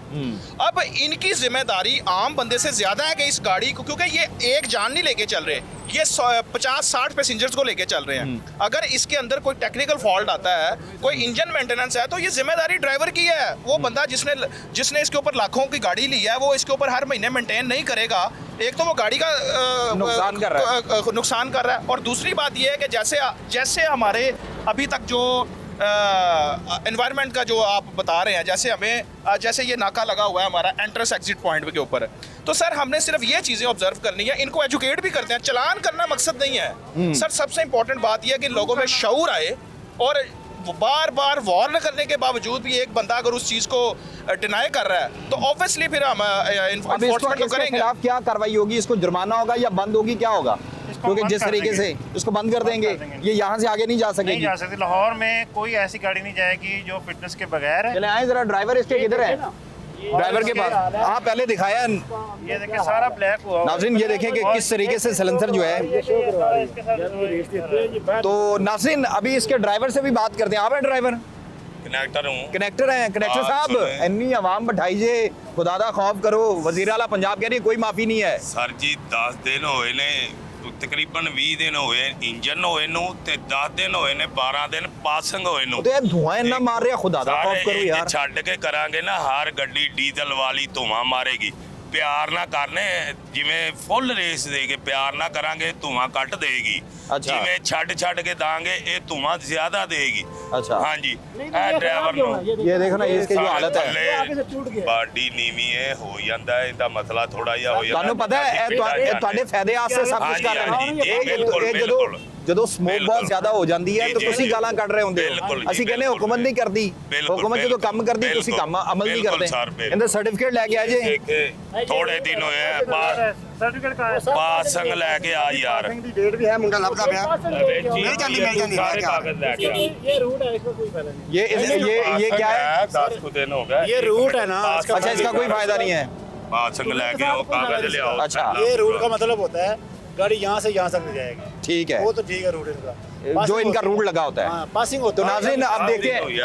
अब इनकी जिम्मेदारी आम बंदे से ज्यादा है कि इस गाड़ी को, क्योंकि ये एक जान नहीं लेके चल रहे, ये 50-60 पैसेंजर्स को लेके चल रहे हैं। अगर इसके अंदर कोई टेक्निकल फॉल्ट आता है, कोई इंजन मेंटेनेंस है, तो ये जिम्मेदारी ड्राइवर की है। वो बंदा जिसने इसके ऊपर लाखों की गाड़ी ली है वो इसके ऊपर हर महीने मेंटेन नहीं करेगा। एक तो वो गाड़ी का नुकसान कर रहा है और दूसरी बात ये है कि जैसे हमारे अभी तक जो एनवायरनमेंट का जो आप बता रहे हैं, जैसे ये नाका लगा हुआ है हमारा एंट्रेंस एग्जिट पॉइंट के ऊपर, तो सर हमने सिर्फ ये चीज़ें ऑब्जर्व करनी है, इनको एजुकेट भी करते हैं, चलान करना मकसद नहीं है सर। सबसे इंपॉर्टेंट बात यह है कि लोगों में शऊर आए और बार बार वार्न करने के बावजूद भी एक बंदा अगर उस चीज़ को डिनाई कर रहा है तो ऑब्वियसली फिर हम एनफोर्समेंट तो करेंगे। खिलाफ क्या कार्रवाई होगी? इसको जुर्माना होगा या बंद होगी, क्या होगा? क्योंकि जिस तरीके से इसको बंद कर देंगे ये यहाँ से आगे नहीं जा सकेगी। नहीं जा सकती, लाहौर में कोई ऐसी गाड़ी नहीं जाएगी जो फिटनेस के बगैर है। चले आए जरा, ड्राइवर इसके किधर है? ड्राइवर के पास हाँ पहले दिखाया। ये देखिए सारा ब्लैक हुआ। नाज़रीन ये देखें कि किस तरीके से सिलेंसर जो है। तो नाज़रीन अभी इसके ड्राइवर से भी बात करते हैं। आप हैं ड्राइवर? कनेक्टर हूँ। कनेक्टर हैं? कनेक्टर साहब इन्नी आवाम बैठाइए, खुदादा खौफ करो। वज़ीर आला पंजाब कह रही है कोई माफ़ी नहीं है। सर जी 10 दिन होए ने, तकरीबन 20 दिन होए इंजन होए नू ते 10 दिन होए ने, 12 दिन पासिंग होए नू। तो यार धुआं इन्ना मार रहा, खुदादा खौफ करो यार। छड़ के करांगे ना, हर गड्डी डीजल वाली धुआं मारेगी। प्यार ना करने, जिमें फुल रेस देके प्यार ना करांगे धुआं कट देगी। अच्छा। जिमें छड़ के दांगे ये धुआं ज्यादा देगी। अच्छा हाँ जी, ड्राइवर नो ये देखो ना इसकी जो हालत है, बाडी नीवी है हो जाता है, इसका मसला थोड़ा जिहा हो जाता। ਤੁਹਾਨੂੰ ਪਤਾ ਹੈ ਇਹ ਤੁਹਾਡੇ ਫਾਇਦੇ ਵਾਸਤੇ ਸਭ ਕੁਝ ਕਰ ਰਹੇ ਨੇ। ਜਦੋਂ ਸਮੋਕ ਬਹੁਤ ਜ਼ਿਆਦਾ ਹੋ ਜਾਂਦੀ ਹੈ ਤਾਂ ਤੁਸੀਂ ਗਾਲਾਂ ਕੱਢ ਰਹੇ ਹੁੰਦੇ ਹੋ। ਅਸੀਂ ਕਹਿੰਦੇ ਹੁਕੂਮਤ ਨਹੀਂ ਕਰਦੀ, ਹੁਕੂਮਤ ਜਦੋਂ ਕੰਮ ਕਰਦੀ ਤੁਸੀਂ ਕੰਮ ਅਮਲ ਨਹੀਂ ਕਰਦੇ। ਇਹਦਾ ਸਰਟੀਫਿਕੇਟ ਲੈ ਕੇ ਆ ਜੇ। ਥੋੜੇ ਦਿਨ ਹੋਏ ਬਾਅਦ सर्टिफिकेट का है पासंग लेके आ यार। डेट भी है, मुंडा लभदा पिया मिल जानी सारे कागज लेके आ। ये रूट है, इसका कोई फायदा नहीं। ये क्या है? 10 को दिन हो गए। ये रूट है ना, अच्छा इसका कोई फायदा नहीं है। पासंग लेके आओ, कागज ले आओ। अच्छा ये रूट का मतलब होता है गाड़ी यहाँ से यहाँ तक जाएगी। ठीक है, वो तो ठीक है रूट इनका, जो इनका रूट लगा होता है। पासिंग तो होता है। नाज़रीन अब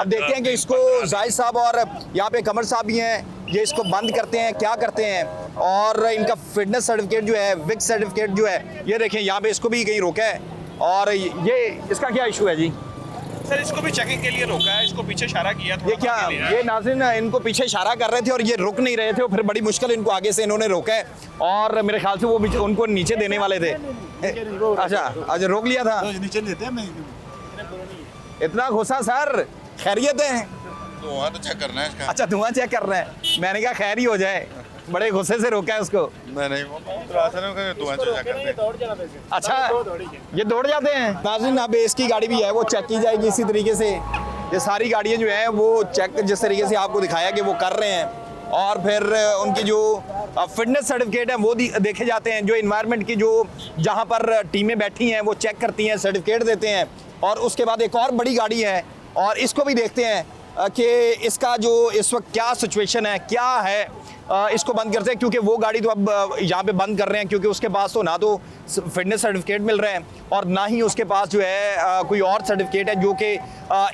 देखते हैं कि इसको जाहिद साहब और यहाँ पे कमर साहब भी हैं, ये इसको बंद करते हैं क्या करते हैं। और इनका फिटनेस सर्टिफिकेट जो है, विक सर्टिफिकेट जो है, ये देखें यहाँ पे इसको भी कहीं रोका है। और ये इसका क्या इशू है जी? सर इसको भी चेकिंग के लिए रोका है, इसको पीछे इशारा किया ये क्या, ये नाज़रीन इनको पीछे इशारा कर रहे थे और ये रुक नहीं रहे थे, और फिर बड़ी मुश्किल इनको आगे से इन्होंने रोका है और मेरे ख्याल से वो उनको नीचे देने वाले थे। अच्छा रोक लिया था, नीचे देते हैं। इतना गुस्सा सर, खैरियत है? धुआं तो चेक करना है इसका। अच्छा धुआं चेक कर रहे हैं, मैंने कहा खैर ही हो जाए, बड़े गुस्से से रोका है उसको। नहीं धुआं चेक करते हैं। अच्छा ये दौड़ जाते हैं। नाज़रीन अब इसकी गाड़ी भी है वो चेक की जाएगी इसी तरीके से। ये सारी गाड़ियाँ जो हैं वो चेक जिस तरीके से आपको दिखाया कि वो कर रहे हैं, और फिर उनकी जो फिटनेस सर्टिफिकेट है वो देखे जाते हैं। जो इन्वायरमेंट की जो जहाँ पर टीमें बैठी हैं वो चेक करती हैं, सर्टिफिकेट देते हैं, और उसके बाद एक और बड़ी गाड़ी है और इसको भी देखते हैं कि इसका जो इस वक्त क्या सिचुएशन है, क्या है, इसको बंद करते हैं, क्योंकि वो गाड़ी तो अब यहाँ पे बंद कर रहे हैं क्योंकि उसके पास तो ना तो फिटनेस सर्टिफिकेट मिल रहे हैं और ना ही उसके पास जो है कोई और सर्टिफिकेट है जो कि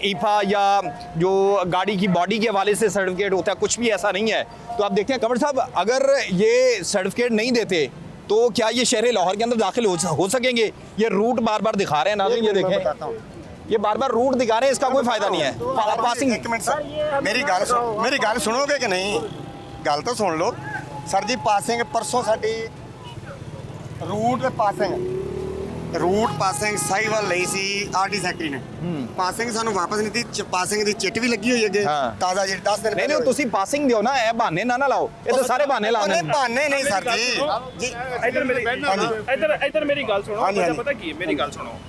ईफा या जो गाड़ी की बॉडी के हवाले से सर्टिफिकेट होता है, कुछ भी ऐसा नहीं है। तो आप देखते हैं कमर साहब, अगर ये सर्टिफिकेट नहीं देते तो क्या ये शहर लाहौर के अंदर दाखिल हो सकेंगे? ये रूट बार बार दिखा रहे हैं नाज़रीन, ये देखें, ये बार बार रूट दिखा रहे हैं, इसका कोई फायदा नहीं है। पासिंग एक मिनट सर, मेरी गल सुनोगे कि नहीं? गल तो सुन लो सर जी। पासिंग परसों साडी रूट पासिंग साहिवाल ਲਈ ਸੀ ਆਰਟੀ ਸੈਕਟਰੀ ਨੇ। ਪਾਸਿੰਗ ਸਾਨੂੰ ਵਾਪਸ ਨਹੀਂ ਦਿੱਤੀ, ਪਾਸਿੰਗ ਦੀ ਚਿੱਟ ਵੀ ਲੱਗੀ ਹੋਈ ਹੈ ਅੱਗੇ ਤਾਜ਼ਾ ਜਿਹੜੀ 10 ਦਿਨ नहीं ਤੁਸੀਂ ਪਾਸਿੰਗ ਦਿਓ ਨਾ, ਇਹ ਬਹਾਨੇ ਨਾ ਲਾਓ, ਇਹ ਤਾਂ ਸਾਰੇ ਬਹਾਨੇ ਲਾਉਂਦੇ ਨੇ। ਬਹਾਨੇ ਨਹੀਂ ਸਰ ਜੀ। ਇੱਧਰ ਮੇਰੀ ਗੱਲ ਸੁਣੋ, ਪਤਾ ਕੀ ਹੈ, ਮੇਰੀ ਗੱਲ ਸੁਣੋ।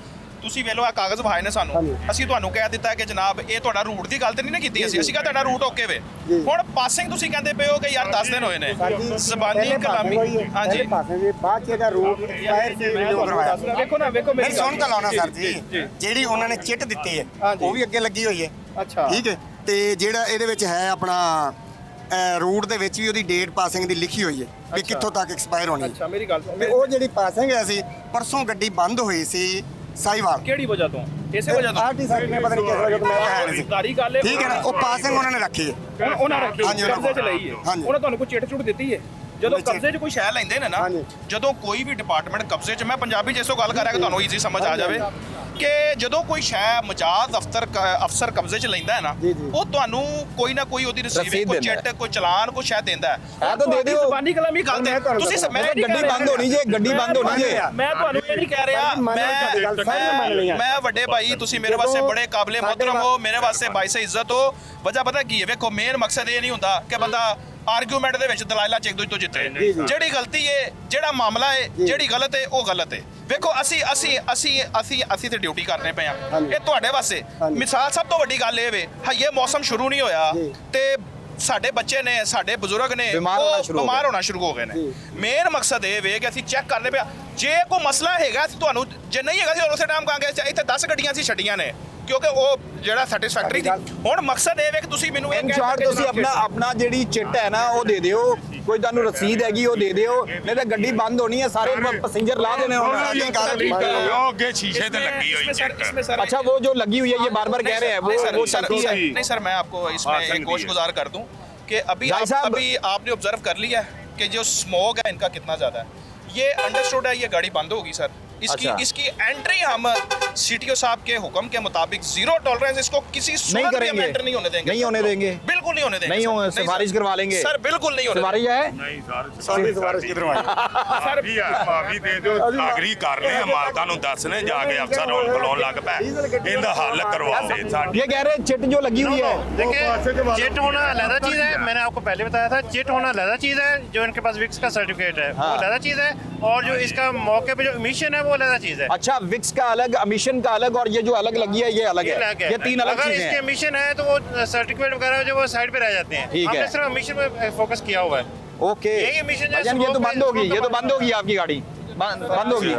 ਤੁਸੀਂ ਵੇਲੋ ਆ ਕਾਗਜ਼ ਵਿਖਾਏ ਨੇ ਸਾਨੂੰ, ਅਸੀਂ ਤੁਹਾਨੂੰ ਕਹਿ ਦਿੱਤਾ ਕਿ ਜਨਾਬ ਇਹ ਤੁਹਾਡਾ ਰੂਟ ਦੀ ਗੱਲ ਤੇ ਨਹੀਂ ਨਾ ਕੀਤੀ ਅਸੀਂ ਕਿਹਾ ਤੁਹਾਡਾ ਰੂਟ ਓਕੇ ਵੇ। ਹੁਣ ਪਾਸਿੰਗ ਤੁਸੀਂ ਕਹਿੰਦੇ ਪਏ ਹੋ ਕਿ ਯਾਰ 10 ਦਿਨ ਹੋਏ ਨੇ, ਜ਼ਬਾਨੀ ਕਲਾਮੀ। ਹਾਂਜੀ ਬਾਅਦ ਚ ਇਹਦਾ ਰੂਟ ਐਕਸਪਾਇਰ ਸੀ ਰਿਨਿਊ ਕਰਵਾਇਆ। ਵੇਖੋ ਮੇਰੀ ਸੁਣ ਤਾਂ ਲਾਉਣਾ ਸਰ ਜੀ, ਜਿਹੜੀ ਉਹਨਾਂ ਨੇ ਚਿੱਟ ਦਿੱਤੀ ਹੈ ਉਹ ਵੀ ਅੱਗੇ ਲੱਗੀ ਹੋਈ ਹੈ। ਅੱਛਾ ਠੀਕ ਹੈ, ਤੇ ਜਿਹੜਾ ਇਹਦੇ ਵਿੱਚ ਹੈ ਆਪਣਾ ਰੂਟ ਦੇ ਵਿੱਚ ਵੀ ਉਹਦੀ ਡੇਟ ਪਾਸਿੰਗ ਦੀ ਲਿਖੀ ਹੋਈ ਹੈ ਵੀ ਕਿੱਥੋਂ ਤੱਕ ਐਕਸਪਾਇਰ ਹੋਣੀ ਹੈ। ਅੱਛਾ ਮੇਰੀ ਗੱਲ ਸੁਣੋ, ਤੇ ਉਹ ਜਿਹੜੀ ਪਾਸਿੰਗ ਹੈ ਸੀ ਪਰਸੋਂ ਗੱਡੀ ਬੰਦ ਹੋਈ ਸੀ ਸਾਈਵਾਲ। ਕਿਹੜੀ ਵਜ੍ਹਾ ਤੋਂ? ਇਸੇ ਵਜ੍ਹਾ ਤੋਂ ਆਰਟੀ ਸੈਕਟਰੀ ਨੇ ਪਤਾ ਨਹੀਂ ਕਿਸ ਵਜ੍ਹਾ ਤੋਂ ਮੈਂ ਹੈ ਨਹੀਂ ਸੀ। ਸਾਰੀ ਗੱਲ ਹੈ, ਠੀਕ ਹੈ ਨਾ, ਉਹ ਪਾਸਿੰਗ ਉਹਨਾਂ ਨੇ ਰੱਖੀ ਹੈ। ਉਹਨਾਂ ਰੱਖੀ ਕਬਜ਼ੇ 'ਚ ਲਈ ਹੈ, ਉਹਨਾਂ ਤੁਹਾਨੂੰ ਕੋਈ ਚਿੱਟ ਚੁੱਟ ਦਿੱਤੀ ਹੈ? ਜਦੋਂ ਕਬਜ਼ੇ 'ਚ ਕੋਈ ਸ਼ੈ ਲੈਂਦੇ ਨੇ ਨਾ, ਜਦੋਂ ਕੋਈ ਵੀ ਡਿਪਾਰਟਮੈਂਟ ਕਬਜ਼ੇ 'ਚ, ਮੈਂ ਪੰਜਾਬੀ 'ਚ ਇਸੋ ਗੱਲ ਕਰਾਂਗਾ ਕਿ ਤੁਹਾਨੂੰ ਈਜ਼ੀ ਸਮਝ ਆ ਜਾਵੇ ਕਿ ਜਦੋਂ ਕੋਈ ਸ਼ੈ ਮਜਾਜ਼ ਅਫਸਰ ਕਬਜ਼ੇ 'ਚ ਲੈਂਦਾ ਹੈ ਨਾ, ਉਹ ਤੁਹਾਨੂੰ ਕੋਈ ਨਾ ਕੋਈ ਉਹਦੀ ਰਸੀਦ, ਕੋਈ ਚਿੱਟ, ਕੋਈ ਚਲਾਨ, ਕੋਈ ਸ਼ੈ ਦਿੰਦਾ ਹੈ। ਤਾਂ ਦੇ ਦਿਓ, ਜ਼ਬਾਨੀ ਕਲਾਮੀ ਗੱਲ ਤੇ ਤੁਸੀਂ ਗੱਡੀ ਬੰਦ ਹੋਣੀ ਜੇ, ਗੱਡੀ ਬੰਦ ਹੋਣੀ ਜੇ। ਮੈਂ ਤੁਹਾਨੂੰ ਇਹ ਨਹੀਂ ਕਹਿ ਰਿਹਾ, ਮੈਂ ਵੱਡੇ ਭਾਈ, ਤੁਸੀਂ ਮੇਰੇ ਵਾਸਤੇ ਬੜੇ ਕਾਬਲੇ ਮੁਹਤਰਮ ਹੋ, ਮੇਰੇ ਵਾਸਤੇ ਬਾਇਸੇ ਇੱਜ਼ਤ ਹੋ। ਵਜ੍ਹਾ ਪਤਾ ਕੀ ਹੈ? ਵੇਖੋ ਮੇਨ ਮਕਸਦ ਇਹ ਨਹੀਂ ਹੁੰਦਾ ਕਿ ਬੰਦਾ ਆਰਗੂਮੈਂਟ ਦੇ ਵਿੱਚ ਦਲਾਇਲਾਂ ਚ ਇੱਕ ਦੂਜੇ ਤੋਂ ਜਿੱਤੇ। ਜਿਹੜੀ ਗਲਤੀ ਹੈ, ਜਿਹੜਾ ਮਾਮਲਾ ਹੈ, ਜਿਹੜੀ ਗਲਤ ਹੈ ਉਹ ਗਲਤ ਹੈ। ਵੇਖੋ ਅਸੀਂ ਤੇ ਡਿਊਟੀ ਕਰਨੇ ਪਏ ਆ, ਇਹ ਤੁਹਾਡੇ ਵਾਸਤੇ ਮਿਸਾਲ। ਸਭ ਤੋਂ ਵੱਡੀ ਗੱਲ ਇਹ ਵੇ, ਹਈਏ ਮੌਸਮ ਸ਼ੁਰੂ ਨਹੀਂ ਹੋਇਆ ਤੇ ਸਾਡੇ ਬੱਚੇ ਨੇ, ਸਾਡੇ ਬਜ਼ੁਰਗ ਨੇ ਬਿਮਾਰ ਹੋਣਾ ਸ਼ੁਰੂ ਹੋ ਗਏ ਨੇ। ਮੇਨ ਮਕਸਦ ਇਹ ਵੇ ਕਿ ਅਸੀਂ ਚੈੱਕ ਕਰਨੇ ਪਿਆ, ਜੇ ਕੋਈ ਮਸਲਾ ਹੈਗਾ ਅਸੀਂ ਤੁਹਾਨੂੰ, ਜੇ ਨਹੀਂ ਹੈਗਾ ਅਸੀਂ ਉਸੇ ਟਾਈਮ ਕਹਾਂਗੇ ਇੱਥੇ 10 ਗੱਡੀਆਂ ਅਸੀਂ ਛੱਡੀਆਂ ਨੇ, ਕਿਉਂਕਿ ਉਹ ਜਿਹੜਾ ਸੈਟੀਸਫੈਕਟਰੀ ਸੀ। ਹੁਣ ਮਕਸਦ ਇਹ ਵੇ ਕਿ ਤੁਸੀਂ ਮੈਨੂੰ ਇਹ ਕਹਿ ਤੁਸੀਂ ਆਪਣਾ ਜਿਹੜੀ ਚਿੱਟ ਹੈ ਨਾ ਉਹ ਦੇ ਦਿਓ, ਕੋਈ ਤੁਹਾਨੂੰ ਰਸੀਦ ਹੈਗੀ ਉਹ ਦੇ ਦਿਓ, ਨਹੀਂ ਤਾਂ ਗੱਡੀ ਬੰਦ ਹੋਣੀ ਹੈ, ਸਾਰੇ ਪੈसेंजर ला देने ਅੱਗੇ ਸ਼ੀਸ਼ੇ ਤੇ ਲੱਗੀ ਹੋਈ ਚਿੱਟ। अच्छा वो जो लगी हुई है ये बार बार कह रहे हैं वो चलती है। नहीं सर, मैं आपको इसमें एक गोशगुजार कर दूं कि अभी आपने ऑब्जर्व कर लिया कि जो स्मोक है इनका कितना ज़्यादा है। ये अंडरस्टूड है, ये गाड़ी बंद होगी सर। इसकी एंट्री हम सीटीओ साहब के हुक्म के मुताबिक 0 टॉलरेंस, इसको किसी सूरत में हम एंटर नहीं होने देंगे। नहीं होने देंगे, बिल्कुल नहीं होने देंगे। नहीं होंगे, सिफारिश करवा लेंगे सर, बिल्कुल नहीं होने सिफारिश है। ਨਹੀਂ ਸਿਫਾਰਿਸ਼ ਕਿਧਰੋਂ ਆਈ? ਸਰ ਮਾਫੀ ਦੇ ਦਿਓ, ਅਗਰੀ ਕਰ ਲੈ, ਮਾਲਕਾਂ ਨੂੰ ਦੱਸਨੇ ਜਾ ਕੇ ਅਫਸਰ ਹੁਣ ਬੁਲਾਉਣ ਲੱਗ ਪਏ, ਇਹਦਾ ਹੱਲ ਕਰਵਾਓ। ये कह रहे हैं चिट जो लगी हुई है, देखिए चिट होना अलग चीज़ है। मैंने आपको पहले बताया था, चिट होना अलग चीज़ है। जो इनके पास विक्स का सर्टिफिकेट है वो अलग चीज़ है, और जो इसका मौके पे जो इमिशन है वो अलग चीज़ है। अच्छा विक्स का अलग, एमिशन का अलग, और ये जो अलग लगी है ये अलग है। ये तीन अलग चीजें हैं। इसके एमिशन है तो वो सर्टिफिकेट वगैरह जो वो साइड पे रह जाते हैं। ठीक है, हमने सिर्फ एमिशन पे फोकस किया हुआ है। ओके, यही एमिशन है। ये तो बंद होगी, ये तो बंद होगी आपकी गाड़ी, बंद होगी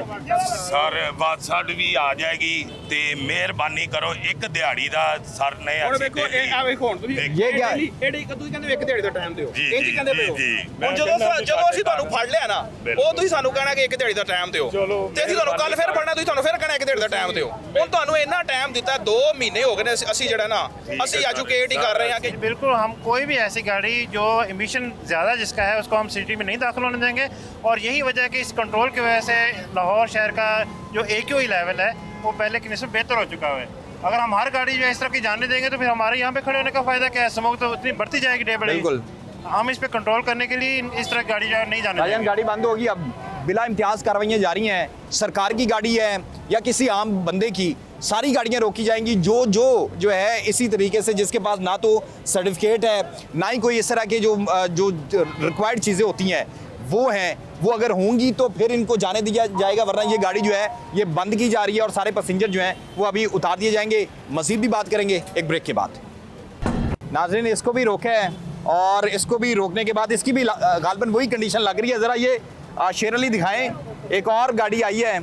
ਸਰ ਵਾਟਸਐਪ ਵੀ ਆ ਜਾਏਗੀ ਤੇ ਮਿਹਰਬਾਨੀ ਕਰੋ ਇੱਕ ਦਿਹਾੜੀ ਦਾ ਸਰ ਨੇ ਹੁਣ ਵੇਖੋ ਇਹ ਆ ਵੇਖੋ, ਹੁਣ ਤੁਸੀਂ ਇਹ ਕਿਆ ਇਹੜੀ ਤੁਸੀਂ ਕਹਿੰਦੇ ਇੱਕ ਦਿਹਾੜੀ ਦਾ ਟਾਈਮ ਦਿਓ, ਇਹ ਕੀ ਕਹਿੰਦੇ ਪਏ ਹੋ? ਹੁਣ ਜੀ ਜਦੋਂ ਅਸੀਂ ਤੁਹਾਨੂੰ ਫੜ ਲਿਆ ਨਾ, ਉਹ ਤੁਸੀਂ ਸਾਨੂੰ ਕਹਿਣਾ ਕਿ ਇੱਕ ਦਿਹਾੜੀ ਦਾ ਟਾਈਮ ਦਿਓ, ਤੇ ਅਸੀਂ ਤੁਹਾਨੂੰ ਕੱਲ ਫਿਰ ਫੜਨਾ, ਤੁਸੀਂ ਤੁਹਾਨੂੰ ਫਿਰ ਕਹਿਣਾ ਇੱਕ ਦਿਹਾੜੀ ਦਾ ਟਾਈਮ ਦਿਓ। ਹੁਣ ਤੁਹਾਨੂੰ ਇੰਨਾ ਟਾਈਮ ਦਿੱਤਾ, 2 ਮਹੀਨੇ ਹੋ ਗਏ ਨੇ, ਅਸੀਂ ਜਿਹੜਾ ਨਾ ਅਸੀਂ ਐਜੂਕੇਟ ਹੀ कर रहे हैं कि बिल्कुल हम कोई भी ऐसी गाड़ी जो एमिशन ज़्यादा जिसका है उसको हम सिटी में नहीं दाखिल होने देंगे। और यही वजह है कि इस कंट्रोल की वजह से लाहौर शहर का जो AQI लेवल है वो पहले की निस्बत बेहतर हो चुका है। अगर हम हर गाड़ी जो है इस तरह की जाने देंगे तो फिर हमारे यहाँ पे खड़े होने का फायदा क्या है? स्मोक तो उतनी बढ़ती जाएगी डे बाय डे। बिल्कुल। हम इस पे कंट्रोल करने के लिए इस तरह की गाड़ी जो नहीं जाने भाईजान देंगे। गाड़ी बंद होगी अब, बिला इम्तियाज़ कार्रवाइयाँ जारी हैं, सरकार की गाड़ी है या किसी आम बंदे की, सारी गाड़ियाँ रोकी जाएंगी जो है इसी तरीके से, जिसके पास ना तो सर्टिफिकेट है ना ही कोई इस तरह के जो रिक्वायर्ड चीज़ें होती हैं वो हैं, वो अगर होंगी तो फिर इनको जाने दिया जाएगा, वरना ये गाड़ी जो है ये बंद की जा रही है और सारे पैसेंजर जो हैं वो अभी उतार दिए जाएंगे। मज़ीद भी बात करेंगे एक ब्रेक के बाद। नाज़रीन, इसको भी रोका है और इसको भी रोकने के बाद इसकी भी गालबन वही कंडीशन लग रही है। ज़रा ये शेर अली दिखाएं, एक और गाड़ी आई है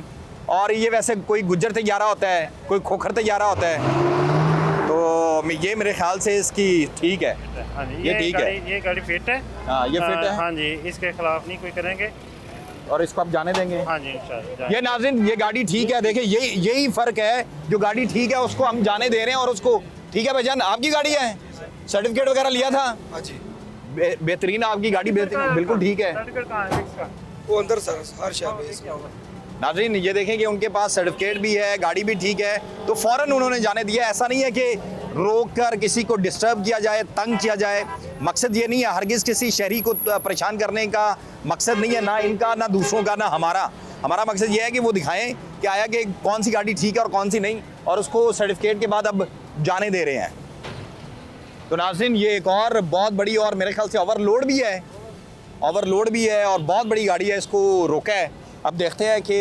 और ये वैसे कोई गुज्जर तैयारा होता है, कोई खोखर तैयारा होता है, तो ये मेरे ख्याल से इसकी ठीक है। हाँ जी, ये ठीक है, ये गाड़ी फिट है। हाँ ये फिट है। हाँ जी, इसके खिलाफ नहीं कोई करेंगे और इसको आप जाने देंगे। हाँ जी इंशाल्लाह। ये नाज़रीन, ये गाड़ी ठीक है, देखिए यही फ़र्क है, जो गाड़ी ठीक है उसको हम जाने दे रहे हैं और उसको ठीक है। भाईजान आपकी गाड़ी है, सर्टिफिकेट वगैरह लिया था? हाँ जी, बेहतरीन, आपकी गाड़ी बेहतरीन, बिल्कुल ठीक है। सर्टिफिकेट कहाँ है इसका? वो अंदर सर हर शहर नाज़रीन ये देखें कि उनके पास सर्टिफिकेट भी है, गाड़ी भी ठीक है, तो फ़ौरन उन्होंने जाने दिया। ऐसा नहीं है कि रोक कर किसी को डिस्टर्ब किया जाए, तंग किया जाए, मकसद ये नहीं है, हरगिज़ किसी शहरी को परेशान करने का मकसद नहीं है, ना इनका ना दूसरों का ना हमारा मकसद ये है कि वो दिखाएं कि आया कि कौन सी गाड़ी ठीक है और कौन सी नहीं, और उसको सर्टिफिकेट के बाद अब जाने दे रहे हैं। तो नाज़रीन ये एक और बहुत बड़ी और मेरे ख्याल से ओवरलोड भी है और बहुत बड़ी गाड़ी है, इसको रोका है। अब देखते हैं कि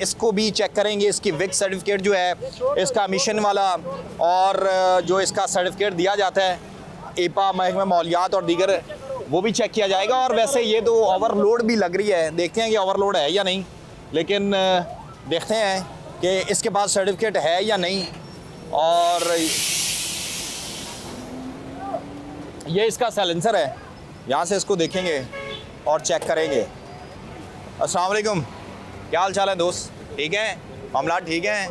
इसको भी चेक करेंगे, इसकी विक सर्टिफिकेट जो है, इसका मिशन वाला और जो इसका सर्टिफिकेट दिया जाता है ईपा, महकमा मौलियात और दीगर, वो भी चेक किया जाएगा। और वैसे ये तो ओवरलोड भी लग रही है, देखते हैं कि ओवरलोड है या नहीं, लेकिन देखते हैं कि इसके पास सर्टिफिकेट है या नहीं। और ये इसका साइलेंसर है, यहाँ से इसको देखेंगे और चेक करेंगे। अस्सलाम वालेकुम, क्या हाल चाल है दोस्त? ठीक है, मामला ठीक है?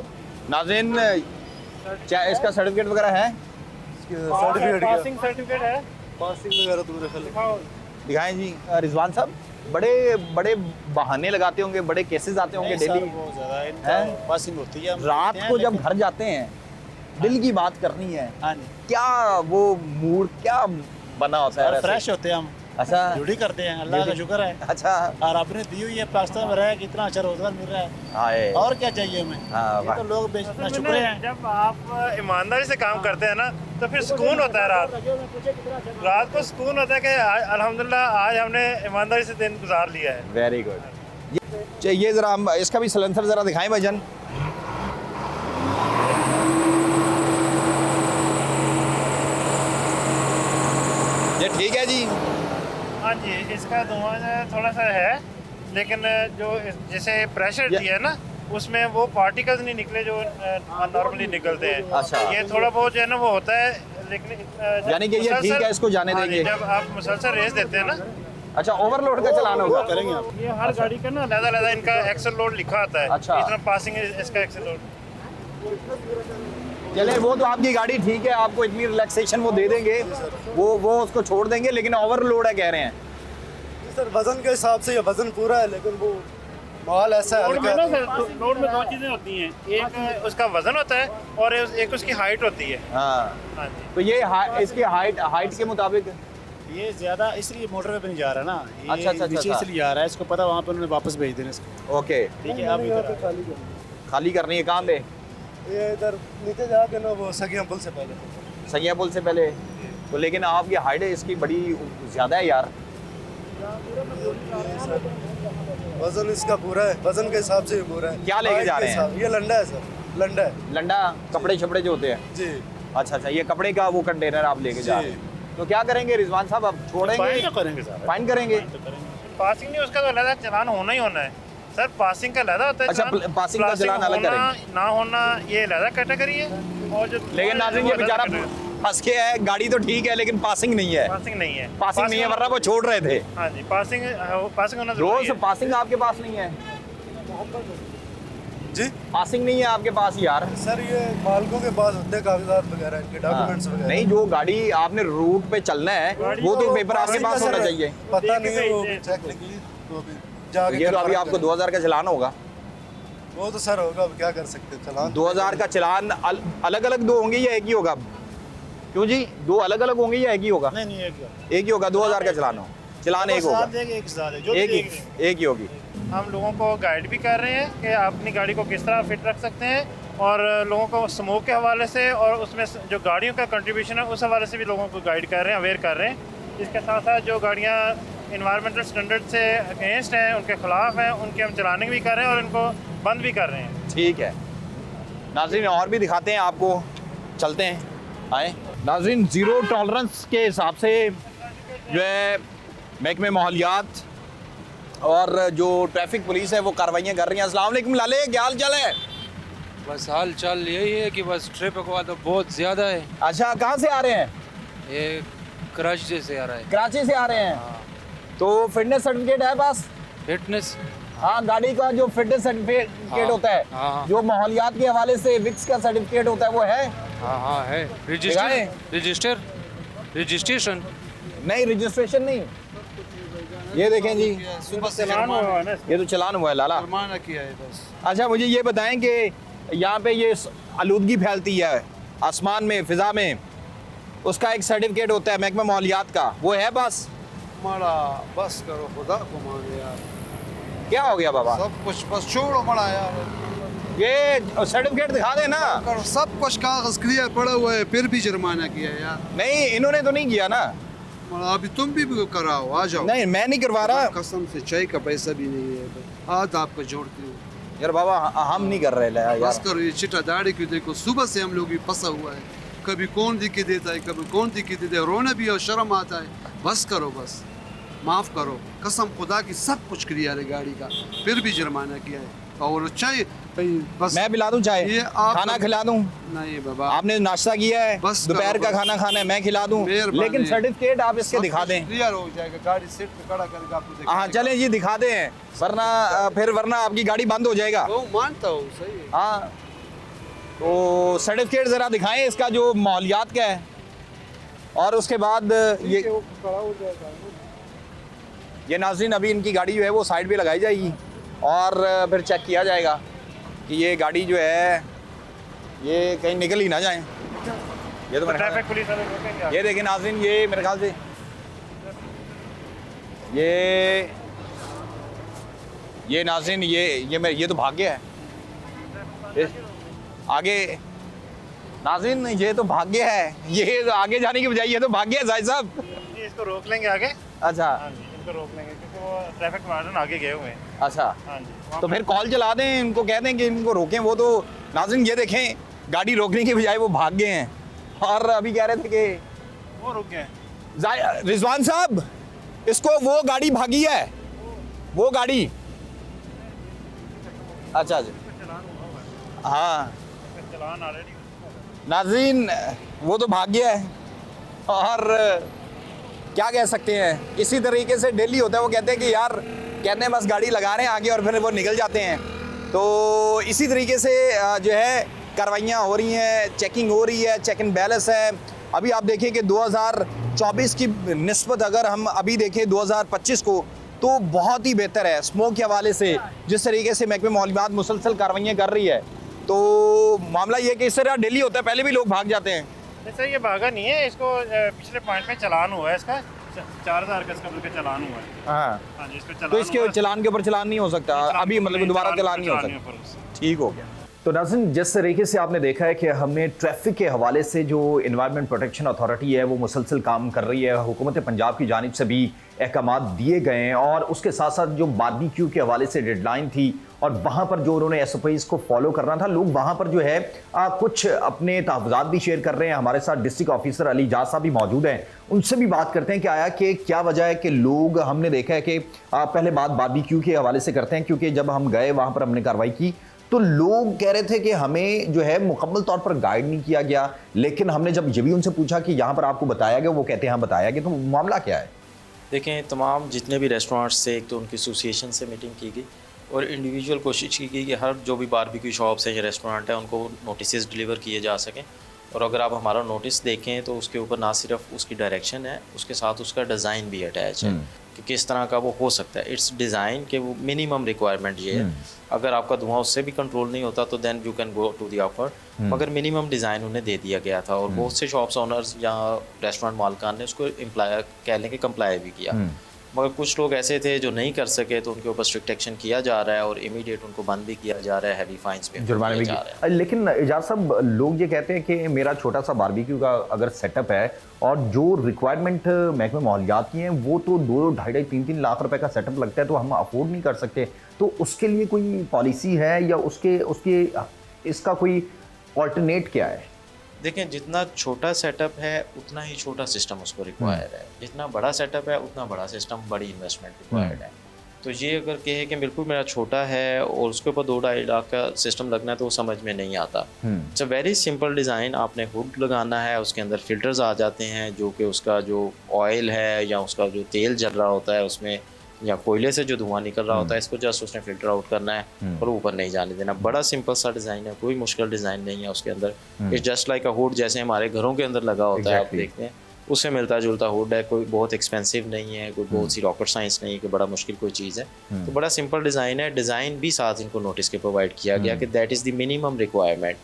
नाज़रीन इसका सर्टिफिकेट वगैरह है? पासिंग सर्टिफिकेट है? पासिंग वगैरह तो दिखाएं जी। रिजवान साहब बड़े बहाने लगाते होंगे, बड़े केसेस आते होंगे डेली, बहुत ज़्यादा हैं? पासिंग होती है। रात को जब घर जाते हैं, दिल की बात करनी है, हाँ जी, क्या वो मूड क्या बना होता है? फ्रेश होते हैं हम, अच्छा, ड्यूटी करते हैं, अल्लाह का शुक्र है। अच्छा, और आपने दी हुई है, पाकिस्तान में रह के इतना अच्छा रोजगार मिल रहा है, हाय, और क्या चाहिए हमें? हाँ, ये तो लोग बेचना शुक्र है। जब आप ईमानदारी से काम करते हैं ना तो फिर सुकून होता है। रात को सुकून होता है कि अल्हम्दुलिल्लाह आज हमने ईमानदारी से दिन गुजार लिया है। Very good. ये ज़रा हम इसका भी सिलेंसर ज़रा दिखाएं भाईजान। ये ठीक है जी? हाँ जी, इसका धुआं थोड़ा सा है, लेकिन जो जैसे प्रेशर दिया है ना उसमें वो पार्टिकल्स नहीं निकले जो नॉर्मली निकलते हैं। अच्छा। ये थोड़ा बहुत जो है ना वो होता है, लेकिन यानी कि ये ठीक है, इसको जाने हाँ जी, देंगे। जब आप मुसलसल रेस देते हैं ना, अच्छा, ओवरलोड का चलान होगा? करेंगे आप। ये हर गाड़ी का ना अलग इनका एक्सल लोड लिखा आता है। अच्छा। इतना पासिंग इसका एक्सल लोड। चले, वो तो आपकी गाड़ी ठीक है, आपको इतनी रिलैक्सेशन वो दे देंगे, वो उसको छोड़ देंगे, लेकिन ओवरलोड है कह रहे हैं। सर वजन के हिसाब से ये वजन पूरा है, लेकिन वो माल ऐसा है लोड में दो चीज़ें होती हैं, एक उसका वजन होता है और एक उसकी हाइट होती है। हाँ, हाँ जी। तो ये इसकी हाइट के मुताबिक ये ज्यादा इसलिए मोटरवे पे नहीं जा रहा ना, ये अच्छा, अच्छा, नीचे अच्छा। इसलिए जा रहा है, इसको पता वहाँ पे उन्होंने वापस भेज देना इसको। ओके, ठीक है, आप इधर खाली करनी है काम दे ये इधर नीचे जाके ना वो सगिया पुल से पहले सैया पुल से पहले। तो लेकिन आपकी हाइट इसकी बड़ी ज़्यादा है यार। वजन इसका पूरा है, वजन के हिसाब से पूरा है। क्या लेके जा रहे हैं? ये लंडा है सर, लंडा है। लंडा कपड़े छपड़े जो होते हैं? जी अच्छा, ये कपड़े का वो कंटेनर आप लेके जा रहे हैं। तो क्या करेंगे रिजवान साहब, अब छोड़ेंगे? करेंगे सर, फाइन करेंगे? पासिंग नहीं, उसका तो अलग चलान होना ही होना है सर। पासिंग का अलग होता है अच्छा, चलान। पासिंग का चलान अलग होना, करेंगे। ना होना ये अलग कैटेगरी है। और जो लेकिन नाज़रीन ये बेचारा फंस के है, गाड़ी तो ठीक है लेकिन पासिंग नहीं है। पासिंग नहीं है, पासिंग नहीं है, वरना वो छोड़ रहे थे। हाँ जी, पासिंग होना रोज जरूरी है। पासिंग आपके पास नहीं है? जी पासिंग नहीं है आपके पास यार? सर, ये मालिकों के पास होते हैं कागजात वगैरह, इनके डॉक्यूमेंट्स वगैरह। नहीं, जो गाड़ी आपने रूट पे चलना है वो तो पेपर आपके पास होना चाहिए। पता नहीं है, वो चेक निकली तो अभी जाके ये तो अभी आपको 2000 का चलान होगा। वो तो सर होगा, अब क्या कर सकते हैं, चलान 2000 का चलान अलग अलग दो होंगे या एक ही होगा? क्यों जी, दो अलग अलग होंगे या एक ही होगा? नहीं एक ही होगा। 2000 का चलान हो, चलान एक होगा, एक ही होगी। हम लोगों को गाइड भी कर रहे हैं कि आप अपनी गाड़ी को किस तरह फिट रख सकते हैं, और लोगों को स्मोक के हवाले से और उसमें जो गाड़ियों का कंट्रीब्यूशन है उस हवाले से भी लोगों को गाइड कर रहे हैं, अवेयर कर रहे हैं। इसके साथ साथ जो गाड़ियाँ इन्वायरमेंटल स्टैंडर्ड से अगेंस्ट हैं, उनके ख़िलाफ़ हैं, उनके हम चलाने भी कर रहे हैं और उनको बंद भी कर रहे हैं। ठीक है नाज़रीन, और भी दिखाते हैं आपको, चलते हैं, आए नाज़रीन। ज़ीरो टॉलरेंस के हिसाब से जो है महकमे माहौलियात और जो ट्रैफिक पुलिस है वो कार्रवाइयाँ कर रही हैं। अस्सलाम वालेकुम लाले, क्या हाल चाल है? बस हाल चाल यही है कि बस ट्रैफिक वाला तो बहुत ज़्यादा है। अच्छा, कहाँ से आ रहे हैं? ये कराची से आ रहा है। कराची से आ रहे हैं। हाँ। तो फिटनेस सर्टिफिकेट है पास? फिटनेस, हाँ, गाड़ी का जो फिटनेस सर्टिफिकेट हाँ, होता है, हाँ, जो माहौलियात के हवाले से विक्स का सर्टिफिकेट होता है, वो है? हाँ है। रजिस्ट्रेशन नहीं, रजिस्ट्रेशन नहीं। ये देखें जी, सुबह से चलान हुआ है ना, ये तो चलान हुआ है लाला। जुर्माना किया है बस। अच्छा, मुझे ये बताएं कि यहाँ पे ये आलूदगी फैलती है आसमान में, फिजा में, उसका एक सर्टिफिकेट होता है महकमा माहौलियात का, वो है बस? मड़ा बस करो, खुदा को मानो यार, क्या हो गया बाबा? सब कुछ बस छोड़ो मड़ा यार, ये सर्टिफिकेट दिखा दे ना। करो सब कुछ, कागज क्लियर पड़ा हुआ है, फिर भी जुर्माना किया यार। नहीं, इन्होंने तो नहीं किया ना। मड़ा अभी तुम भी कराओ, आ जाओ। नहीं, मैं नहीं करवा रहा। कसम से चाय का पैसा भी नहीं है, हाथ आपको जोड़ती हूँ यार बाबा, हम नहीं कर रहे यार। बस करो, ये चिट्टा दाढ़ी क्यों, देखो सुबह से हम लोग भी फंसा हुआ है, कभी कौन दिखे देता है, कभी कौन दिखे देता है, रोना भी और शर्म आता है। बस करो, बस माफ़ करो, कसम खुदा की सब कुछ क्लियर है गाड़ी का, फिर भी जुर्माना किया है। और चाय बस मैं पिला दूं चाय, ये आप खाना खिला दूं? नहीं बाबा, आपने नाश्ता किया है, बस दोपहर का बस। खाना खाना है, मैं खिला दूं, मेहरबानी। लेकिन सर्टिफिकेट आप इसके सब दिखा कुछ दें। क्लियर हो जाएगा, गाड़ी सीट पे खड़ा करके आपको दिखाएगा। हाँ चलें जी, दिखा दें, वरना आपकी गाड़ी बंद हो जाएगा। वो मानता हूँ, सही है। हाँ, तो सर्टिफिकेट ज़रा दिखाएं इसका जो माहौलियात का है, और उसके बाद ये नाज़रीन, अभी इनकी गाड़ी जो है वो साइड पे लगाई जाएगी और फिर चेक किया जाएगा कि ये गाड़ी जो है ये कहीं निकल ही ना जाए। ये तो मेरे ख्याल ट्रैफिक पुलिस वाले रोकेंगे। ये देखें नाज़रीन, ये मेरे ख्याल से ये नाज़रीन, ये तो भाग गया है आगे। नाज़रीन, ये तो भाग गया है, ये आगे जाने की बजाय ये तो भाग गया है। भाई साहब, इसको रोक लेंगे आगे। अच्छा, हाँ जी, इनको रोक लेंगे क्योंकि वो ट्रैफिक वार्डन आगे गए हुए हैं। अच्छा, हाँ जी, तो फिर कॉल चला दें, इनको कह दें कि इनको रोकें। वो तो नाज़रीन ये देखें, गाड़ी रोकने की बजाय वो भाग गए हैं, और अभी कह रहे थे कि वो रुक गए। रिजवान साहब, इसको वो गाड़ी भागी है, वो गाड़ी। अच्छा जी, हाँ चलान ऑलरेडी। नाज़रीन, वो तो भाग गया है, और क्या कह सकते हैं, इसी तरीके से डेली होता है। वो कहते हैं कि यार, कहते हैं बस गाड़ी लगा रहे हैं आगे और फिर वो निकल जाते हैं। तो इसी तरीके से जो है कार्रवाइयाँ हो रही हैं, चेकिंग हो रही है, चेक एंड बैलेंस है। अभी आप देखिए कि 2024 की निस्बत अगर हम अभी देखें 2025 को, तो बहुत ही बेहतर है स्मोक के हवाले से। जिस तरीके से महकमे माहौलियात मुसलसल कार्रवाइयाँ कर रही है, तो मामला ये कि इस तरह डेली होता है, पहले भी लोग भाग जाते हैं। सर ये भागा नहीं है, इसको पिछले पॉइंट में चलान हुआ है, इसका 4000 का इसका बल्कि चलान हुआ है। हाँ, हाँ जी, इस पे चलान तो इसके हुआ है। चलान के ऊपर चलान नहीं हो सकता अभी, मतलब दोबारा चलान नहीं हो सकता। ठीक हो गया। तो नाज़रीन, जिस तरीके से आपने देखा है कि हमने ट्रैफिक के हवाले से जो इन्वायरमेंट प्रोटेक्शन अथॉरिटी है वो मुसलसल काम कर रही है, हुकूमत पंजाब की जानिब से भी अहकामात दिए गए हैं, और उसके साथ साथ जो बारबेक्यू के हवाले से डेडलाइन थी और वहाँ पर जो उन्होंने SOPs को फॉलो करना था, लोग वहाँ पर जो है कुछ अपने तहफ़्फ़ुज़ात भी शेयर कर रहे हैं। हमारे साथ डिस्ट्रिक्ट ऑफिसर अली जाज साहब भी मौजूद हैं, उनसे भी बात करते हैं कि आया कि क्या वजह है कि लोग, हमने देखा है कि पहले बात बारबेक्यू के हवाले से करते हैं, क्योंकि जब हम गए वहाँ पर हमने कार्रवाई की तो लोग कह रहे थे कि हमें जो है मुकम्मल तौर पर गाइड नहीं किया गया, लेकिन हमने जब ये भी उनसे पूछा कि यहाँ पर आपको बताया गया, वो कहते हैं हाँ बताया गया। तो मामला क्या है? देखें, तमाम जितने भी रेस्टोरेंट्स से, एक तो उनकी एसोसिएशन से मीटिंग की गई और इंडिविजुअल कोशिश की गई कि हर जो भी बारबेक्यू शॉप्स हैं या रेस्टोरेंट है उनको नोटिस डिलीवर किए जा सकें। और अगर आप हमारा नोटिस देखें तो उसके ऊपर ना सिर्फ उसकी डायरेक्शन है, उसके साथ उसका डिज़ाइन भी अटैच है। कि किस तरह का वो हो सकता है। इट्स डिज़ाइन के वो मिनिमम रिक्वायरमेंट ये है, अगर आपका धुआं उससे भी कंट्रोल नहीं होता तो then you can go to the offer, मगर मिनिमम डिज़ाइन उन्हें दे दिया गया था और बहुत से शॉप्स ओनर्स या रेस्टोरेंट मालिकान ने उसको इम्प्लाई कह लें कि कंप्लाई भी किया, मगर कुछ लोग ऐसे थे जो नहीं कर सके तो उनके ऊपर स्ट्रिक्ट एक्शन किया जा रहा है और इमीडिएट उनको बंद भी किया जा रहा है, हैवी फाइन्स भी जुर्माने भी जा रहे हैं। लेकिन इजाज़ साहब, लोग ये कहते हैं कि मेरा छोटा सा बारबेक्यू का अगर सेटअप है और जो रिक्वायरमेंट महकमे माहौलियात की हैं वो तो 2-2.5-3 लाख रुपए का सेटअप लगता है, तो हम अफोर्ड नहीं कर सकते, तो उसके लिए कोई पॉलिसी है या उसके इसका कोई ऑल्टरनेट क्या है? देखें, जितना छोटा सेटअप है उतना ही छोटा सिस्टम उसको रिक्वायर्ड है, जितना बड़ा सेटअप है उतना बड़ा सिस्टम, बड़ी इन्वेस्टमेंट रिक्वायर्ड है। तो ये अगर कहे कि बिल्कुल मेरा छोटा है और उसके ऊपर 2-2.5 लाख का सिस्टम लगना है तो वो समझ में नहीं आता। It's a very simple design, आपने हुड लगाना है, उसके अंदर फिल्टर्स आ जाते हैं जो कि उसका जो ऑयल है या उसका जो तेल जल रहा होता है उसमें या कोयले से जो धुआं निकल रहा होता है इसको जस्ट उसने फिल्टर आउट करना है और ऊपर नहीं जाने देना। बड़ा सिंपल सा डिज़ाइन है, कोई मुश्किल डिज़ाइन नहीं है उसके अंदर। It's just like a hood, जैसे हमारे घरों के अंदर लगा होता है, आप देखते हैं उससे मिलता जुलता हुड है, कोई बहुत एक्सपेंसिव नहीं है, कोई बहुत सी रॉकेट साइंस नहीं है कि बड़ा मुश्किल कोई चीज़ है। तो बड़ा सिंपल डिज़ाइन है, डिज़ाइन भी साथ इनको नोटिस के प्रोवाइड किया गया कि that is the minimum requirement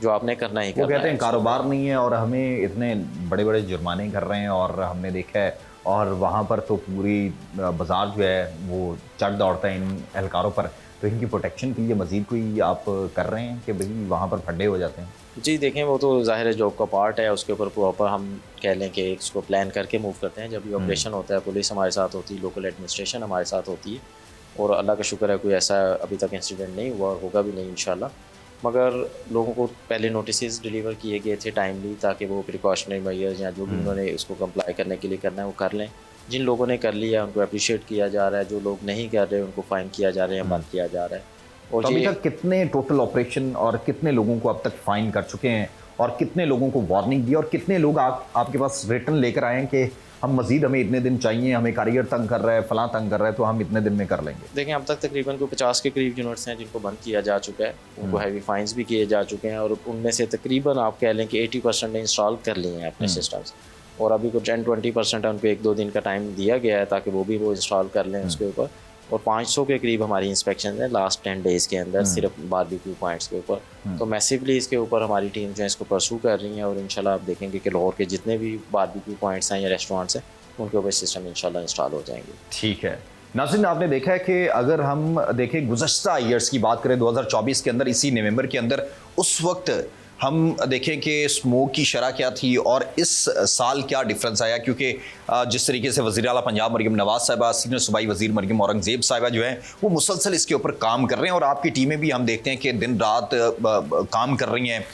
जो आपने करना ही करना है। वो कहते हैं कारोबार नहीं है और हमें इतने बड़े बड़े जुर्माने कर रहे हैं, और हमने देखा है और वहाँ पर तो पूरी बाजार जो है वो चढ़ दौड़ता है इन एहलकारों पर, तो इनकी प्रोटेक्शन के लिए मज़ीद कोई आप कर रहे हैं कि भाई वहाँ पर फड्डे हो जाते हैं? जी देखें, वो तो ज़ाहिर है जॉब का पार्ट है, उसके ऊपर प्रॉपर हम कह लें कि इसको प्लान करके मूव करते हैं। जब ये ऑपरेशन होता है पुलिस हमारे साथ होती है, लोकल एडमिनिस्ट्रेशन हमारे साथ होती है, और अल्लाह का शुक्र है कोई ऐसा अभी तक इंसिडेंट नहीं हुआ और होगा भी नहीं इंशाल्लाह। मगर लोगों को पहले नोटिस डिलीवर किए गए थे टाइमली, ताकि वो प्रिकॉशनरी मेजर्स या जो भी उन्होंने उसको कंप्लाई करने के लिए करना है वो कर लें। जिन लोगों ने कर लिया उनको अप्रिशिएट किया जा रहा है, जो लोग नहीं कर रहे उनको फ़ाइन किया जा रहा है या बंद किया जा रहा है। और तो अभी तक कितने टोटल ऑपरेशन और कितने लोगों को अब तक फाइन कर चुके हैं और कितने लोगों को वार्निंग दी और कितने लोग आपके पास रिटर्न लेकर आए हैं कि हम मजीद हमें इतने दिन चाहिए, हमें कारीगर तंग कर रहा है, फलां तंग कर रहा है, तो हम इतने दिन में कर लेंगे? देखें, अब तक तकरीबन कोई 50 के करीब यूनिट्स हैं जिनको बंद किया जा चुका है, उनको हैवी फाइन्स भी किए जा चुके हैं, और उनमें से तकरीबन आप कह लें कि 80% ने इंस्टॉल कर लिए हैं अपने सिस्टम्स, और अभी कुछ 10-20% है उनको 1-2 दिन का टाइम दिया गया है ताकि वो भी वो इंस्टॉल कर लें उसके ऊपर। और 500 के करीब हमारी इंस्पेक्शन है लास्ट 10 डेज़ के अंदर सिर्फ बारबेक्यू पॉइंट्स के ऊपर। तो मैसिवली इसके ऊपर हमारी टीम जो है इसको परसू कर रही है, और इंशाल्लाह आप देखेंगे कि लाहौर के जितने भी बारबेक्यू पॉइंट्स हैं या रेस्टोरेंट्स हैं उनके ऊपर सिस्टम इंशाल्लाह इंस्टॉल हो जाएंगे। ठीक है नाज़रीन, आपने देखा है कि अगर हम देखें गुज़श्ता ईयर्स की बात करें 2024 के अंदर, इसी नवंबर के अंदर, उस वक्त हम देखें कि स्मोक की शरह क्या थी और इस साल क्या डिफरेंस आया, क्योंकि जिस तरीके से वज़ीर आला पंजाब मरियम नवाज़ साहिबा, सीनियर सूबाई वज़ीर मरियम औरंगज़ेब साहिबा जो हैं वो मुसलसल इसके ऊपर काम कर रहे हैं, और आपकी टीमें भी हम देखते हैं कि दिन रात काम कर रही हैं,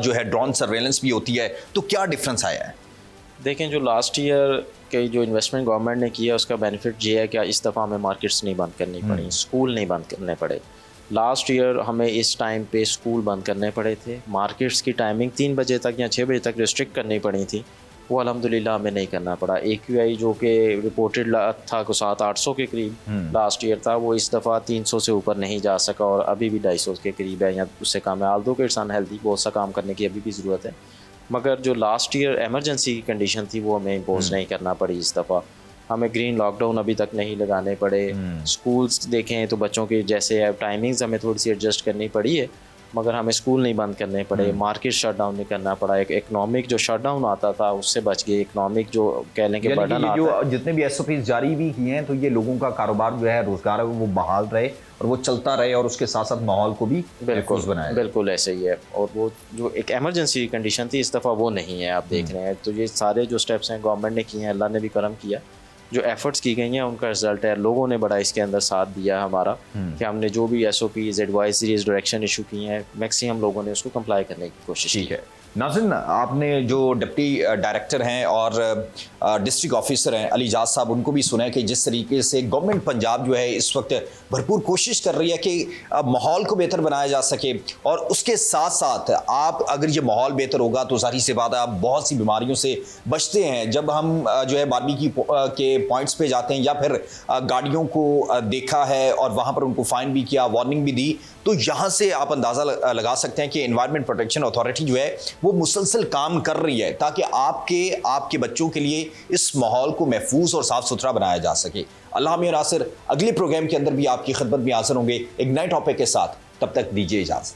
जो है ड्रोन सर्वेलेंस भी होती है, तो क्या डिफरेंस आया है? देखें, जो लास्ट ईयर के जो इन्वेस्टमेंट गवर्नमेंट ने किया उसका बेनिफिट ये है कि इस दफ़ा हमें मार्केट्स नहीं बंद करनी पड़ी, स्कूल नहीं बंद करने पड़े। लास्ट ईयर हमें इस टाइम पे स्कूल बंद करने पड़े थे, मार्केट्स की टाइमिंग 3 बजे तक या 6 बजे तक रिस्ट्रिक्ट करनी पड़ी थी, वो अल्हम्दुलिल्लाह हमें नहीं करना पड़ा। AQI जो कि रिपोर्टेड था को 700-800 के करीब लास्ट ईयर था, वो इस दफ़ा 300 से ऊपर नहीं जा सका और अभी भी 250 के करीब है या उससे कम है। आल्दो के इट्स अनहेल्दी, बहुत सा काम करने की अभी भी ज़रूरत है, मगर जो लास्ट ईयर एमरजेंसी की कंडीशन थी वो हमें इम्पोज नहीं करना पड़ी। इस दफ़ा हमें ग्रीन लॉकडाउन अभी तक नहीं लगाने पड़े। स्कूल्स देखें तो बच्चों की जैसे अब टाइमिंग्स हमें थोड़ी सी एडजस्ट करनी पड़ी है, मगर हमें स्कूल नहीं बंद करने पड़े, मार्केट शट डाउन नहीं करना पड़ा। एक इकनॉमिक जो शट डाउन आता था उससे बच गए, इकनॉमिक जो कह लें कि बर्डन आता है। जितने भी SOPs जारी भी किए हैं तो ये लोगों का कारोबार जो है, रोजगार है, वो बहाल रहे और वो चलता रहे और उसके साथ साथ माहौल को भी बिल्कुल बनाए। बिल्कुल ऐसे ही है, और वो जो एक एमरजेंसी कंडीशन थी इस दफ़ा वो नहीं है, आप देख रहे हैं। तो ये सारे जो स्टेप्स हैं गवर्नमेंट ने किए हैं, अल्लाह ने भी करम किया, जो एफर्ट्स की गई हैं उनका रिजल्ट है। लोगों ने बड़ा इसके अंदर साथ दिया हमारा कि हमने जो भी SOPs एडवाइजरीज डायरेक्शन इशू की हैं मैक्सिमम लोगों ने उसको कंप्लाई करने की कोशिश की है। नाज़रीन, आपने जो डिप्टी डायरेक्टर हैं और डिस्ट्रिक्ट ऑफिसर हैं अलीजाज साहब, उनको भी सुना है कि जिस तरीके से गवर्नमेंट पंजाब जो है इस वक्त भरपूर कोशिश कर रही है कि माहौल को बेहतर बनाया जा सके, और उसके साथ साथ आप अगर ये माहौल बेहतर होगा तो जाहिर सी बात है आप बहुत सी बीमारियों से बचते हैं। जब हम जो है बारबेक्यू के पॉइंट्स पे जाते हैं या फिर गाड़ियों को देखा है और वहाँ पर उनको फाइन भी किया, वार्निंग भी दी, तो यहाँ से आप अंदाज़ा लगा सकते हैं कि एनवायरनमेंट प्रोटेक्शन अथॉरिटी जो है वो मुसलसल काम कर रही है ताकि आपके बच्चों के लिए इस माहौल को महफूज और साफ सुथरा बनाया जा सके। अल्लाह में नासिर, अगले प्रोग्राम के अंदर भी आपकी खिदमत में हाजिर होंगे एक नए टॉपिक के साथ। तब तक दीजिए इजाज़त।